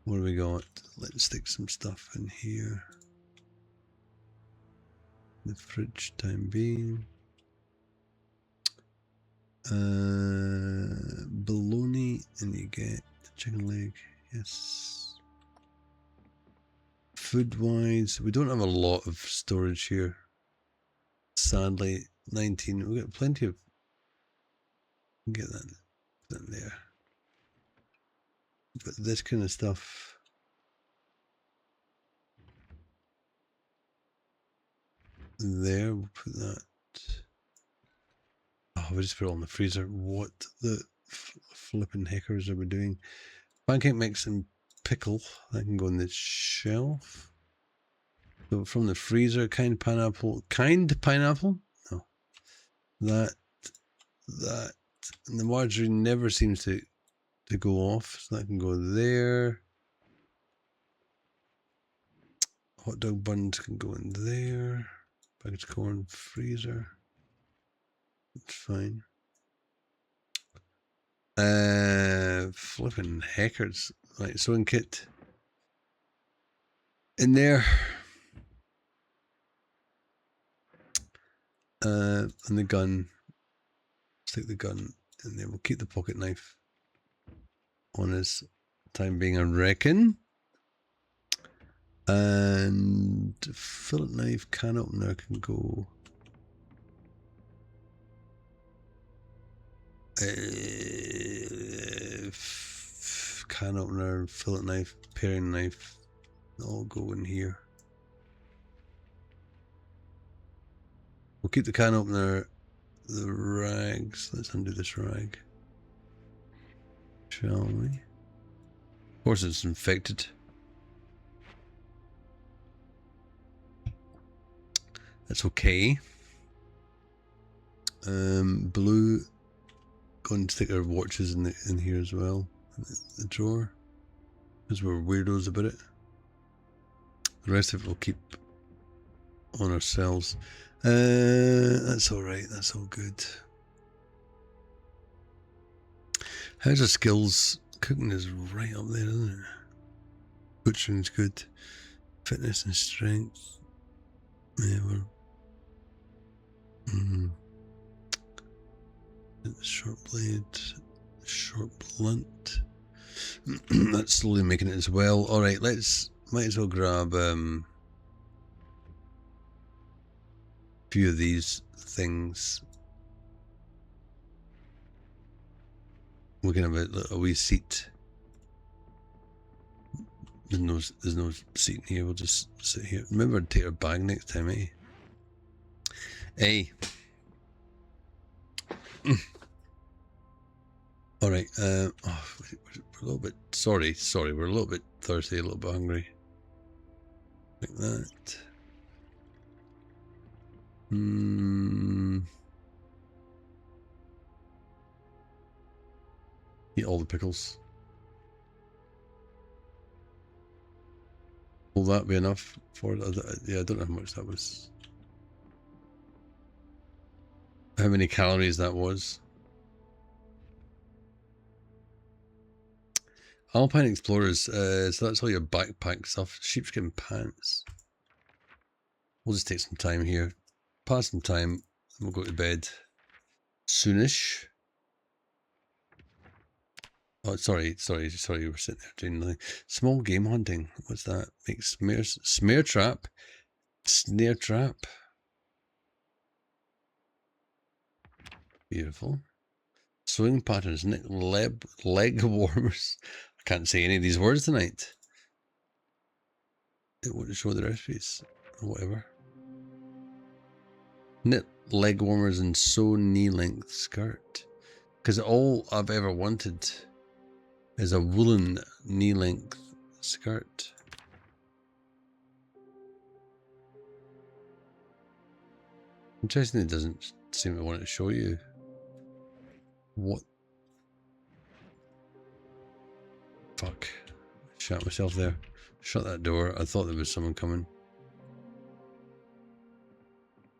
What do we got? Let's stick some stuff in here. The fridge time being. Bologna, and you get the chicken leg. Yes. Food wise, we don't have a lot of storage here. Sadly, 19. We got plenty of. Get that there. But this kind of stuff. There, we'll put that. Oh, we just put it on the freezer. What the flipping heckers are we doing? Pancake mix and pickle. That can go on the shelf. So from the freezer, kind pineapple. No. That. And the margarine never seems to go off, so that can go there. Hot dog buns can go in there. Packaged corn, freezer. It's fine. Flipping heckers. Right, sewing kit. In there. And the gun. Stick the gun in there. We'll keep the pocket knife on us. Time being, I reckon. And fillet knife, can opener can go. Can opener, fillet knife, paring knife, all go in here. We'll keep the can opener, the rags. Let's undo this rag, shall we? Of course, it's infected. That's okay. Blue. Go and stick our watches in here as well. The drawer. Because we're weirdos about it. The rest of it we'll keep on ourselves. That's alright, that's all good. How's our skills? Cooking is right up there, isn't it? Butchering's good. Fitness and strength. Yeah, we're... Short blade. Short blunt. That's slowly making it as well. Alright, might as well grab a few of these things. We can have a wee seat. There's no seat in here, we'll just sit here. Remember to take our bag next time, eh? Hey. Alright, we're a little bit, sorry, we're a little bit thirsty, a little bit hungry. Like that. Eat all the pickles. Will that be enough for it? Yeah, I don't know how much that was. How many calories that was. Alpine Explorers, so that's all your backpack stuff. Sheepskin pants. We'll just take some time here. Pass some time, and we'll go to bed. Soonish. Oh, sorry, you were sitting there doing nothing. Small game hunting. What's that? Make smear trap. Snare trap. Beautiful. Swing patterns. Leg warmers. I can't say any of these words tonight. It wouldn't show the recipes. Or whatever. Knit leg warmers and sew knee length skirt. Because all I've ever wanted is a woolen knee length skirt. Interesting, it doesn't seem to want to show you what. Fuck. Shot myself there. Shut that door. I thought there was someone coming.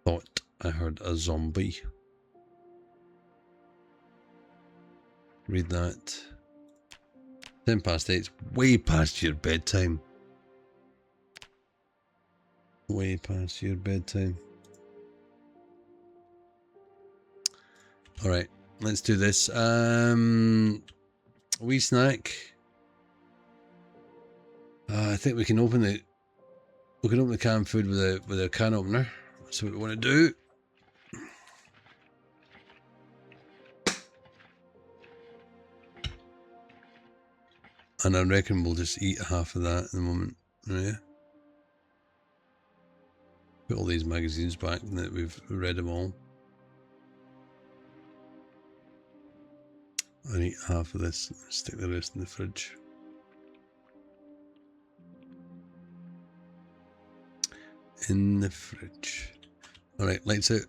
Thought I heard a zombie. Read that. 10 past 8. Way past your bedtime. Way past your bedtime. Alright, let's do this. Wee snack. I think we can open the canned food with a can opener. That's what we want to do. And I reckon we'll just eat half of that at the moment. Yeah. Put all these magazines back and that we've read them all. I'll eat half of this and stick the rest in the fridge. In the fridge. Alright, lights out.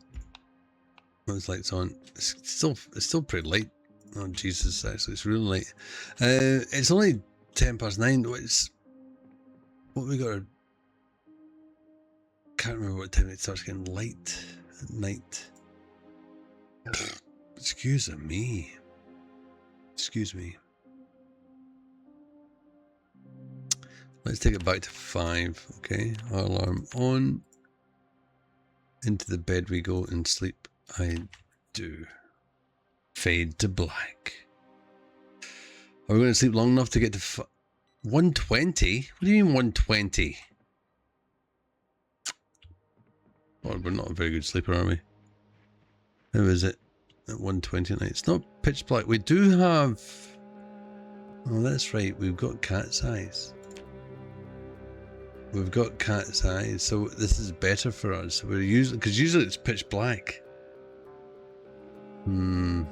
Those lights on. It's still pretty late. Oh Jesus, actually it's really late. It's only 10 past 9. What we got? Can't remember what time it starts getting light at night. Excuse me. Let's take it back to 5. Okay, our alarm on. Into the bed we go and sleep. I do. Fade to black. Are we going to sleep long enough to get to 120? What do you mean 120? Oh, we're not a very good sleeper, are we? How is it at 120 at night? It's not pitch black. We do have... Oh, that's right. We've got cat's eyes. We've got cat's eyes, so this is better for us. We're usually... Because usually it's pitch black. We've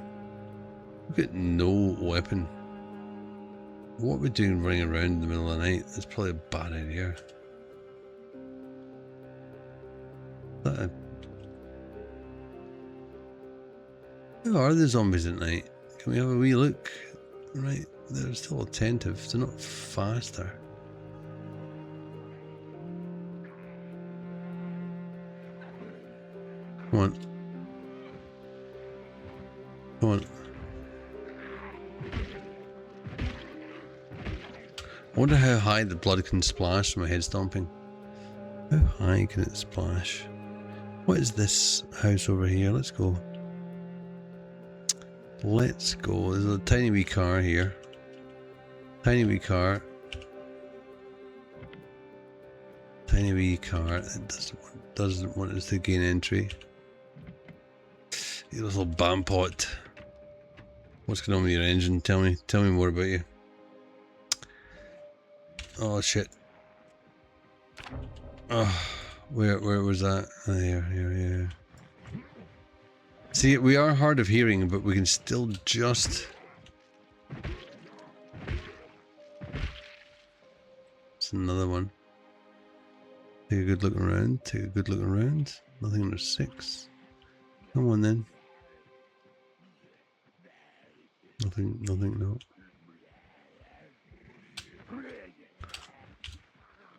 got no weapon. What are we doing running around in the middle of the night? That's probably a bad idea. Who are the zombies at night? Can we have a wee look? Right, they're still attentive. They're not faster. Come on. Come on. I wonder how high the blood can splash from a head stomping. How high can it splash? What is this house over here? Let's go. Let's go. There's a tiny wee car here. Tiny wee car. Tiny wee car. It doesn't want us to gain entry. You little bam pot. What's going on with your engine? Tell me more about you. Oh shit. Oh, where was that? Oh, here. See, we are hard of hearing, but we can still just... It's another one. Take a good look around, take a good look around. Nothing under 6. Come on then. Nothing, no.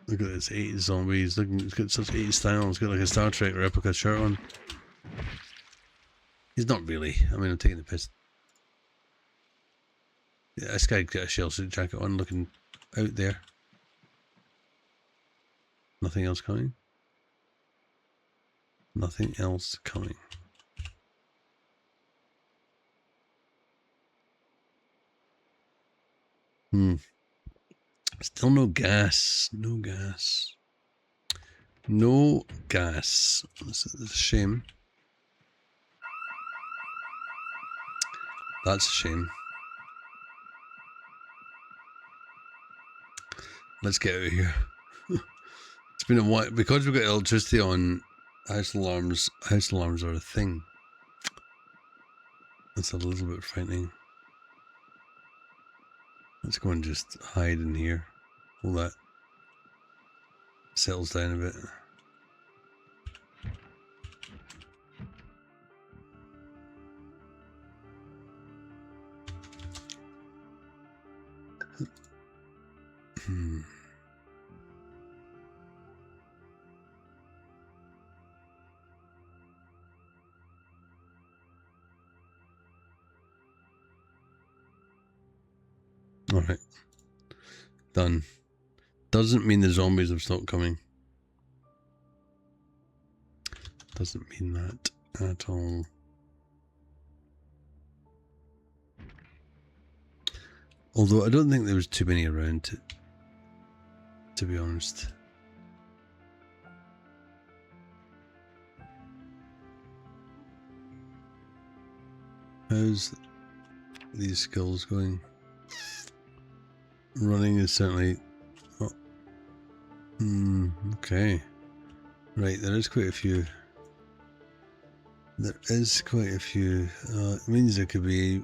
Look at this 80s zombies. Look, it's got such 80s style. It's got like a Star Trek replica shirt on. He's not really. I mean, I'm taking the piss. Yeah, this guy got a shell suit jacket on, looking out there. Nothing else coming. Nothing else coming. Still no gas. No gas. No gas. This is a shame. That's a shame. Let's get out of here. It's been a while. Because we've got electricity on, house alarms are a thing. That's a little bit frightening. Let's go and just hide in here. All that settles down a bit. Alright. Done. Doesn't mean the zombies have stopped coming. Doesn't mean that at all. Although I don't think there was too many around to be honest. How's these skills going? Running is certainly... Oh. Okay. Right, there is quite a few. There is quite a few. It means there could be...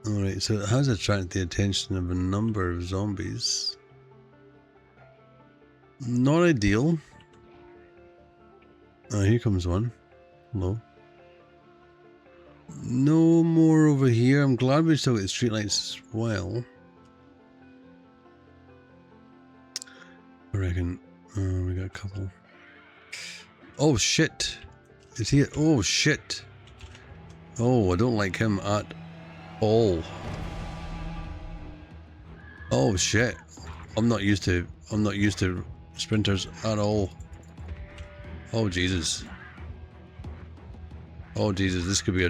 Alright, so it has attracted the attention of a number of zombies. Not ideal. Oh, here comes one. Hello. No more over here. I'm glad we still got the streetlights as well. I reckon. We got a couple. Oh shit! Is he? Oh shit! Oh, I don't like him at all. Oh shit! I'm not used to sprinters at all. Oh Jesus! Oh Jesus! This could be a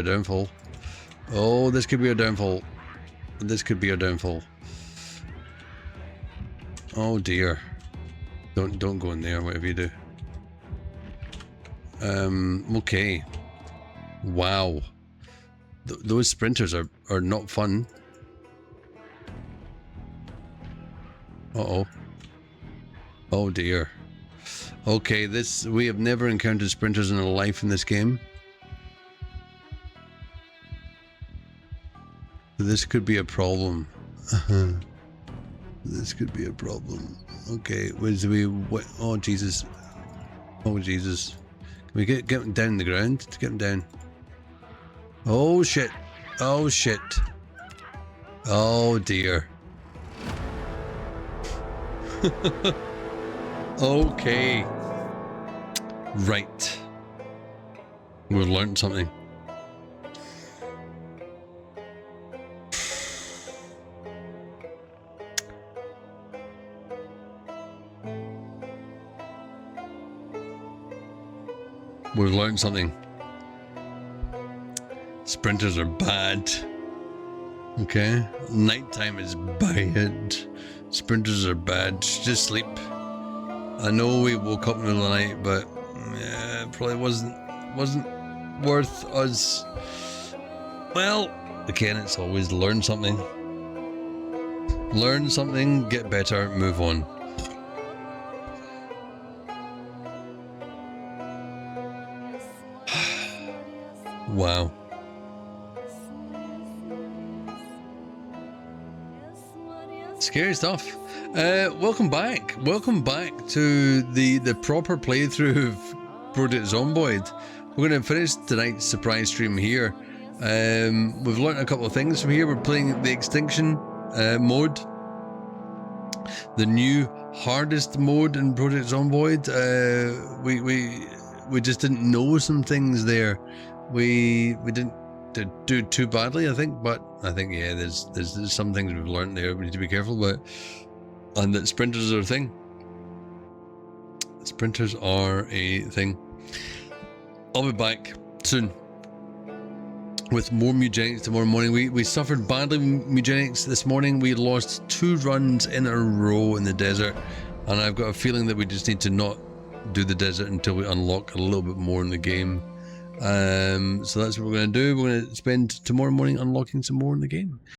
downfall. Oh, this could be a downfall. This could be a downfall. Oh dear! Don't go in there. Whatever you do. Okay. Wow. Those sprinters are not fun. Uh-oh. Oh dear. Okay, we have never encountered sprinters in our life in this game. This could be a problem. This could be a problem. Okay, what? Oh Jesus. Oh Jesus. Can we get him down the ground? Get him down. Oh shit. Oh shit. Oh dear. Okay. Right. We've learned something. We've learned something. Sprinters are bad. Okay. Nighttime is bad. Sprinters are bad. Just sleep. I know we woke up in the middle of the night, but yeah, it probably wasn't worth us. Well, again, it's always learn something. Learn something, get better, move on. Wow. Scary stuff. Welcome back. Welcome back to the proper playthrough of Project Zomboid. We're going to finish tonight's surprise stream here. We've learned a couple of things from here. We're playing the Extinction mode, the new hardest mode in Project Zomboid. We just didn't know some things there. We didn't do too badly, I think, but I think yeah, there's some things we've learned there we need to be careful about, and that sprinters are a thing. Sprinters are a thing. I'll be back soon with more mutagenics tomorrow morning. We suffered badly with mutagenics this morning. We lost 2 runs in a row in the desert, and I've got a feeling that we just need to not do the desert until we unlock a little bit more in the game. So that's what we're going to do. We're going to spend tomorrow morning unlocking some more in the game.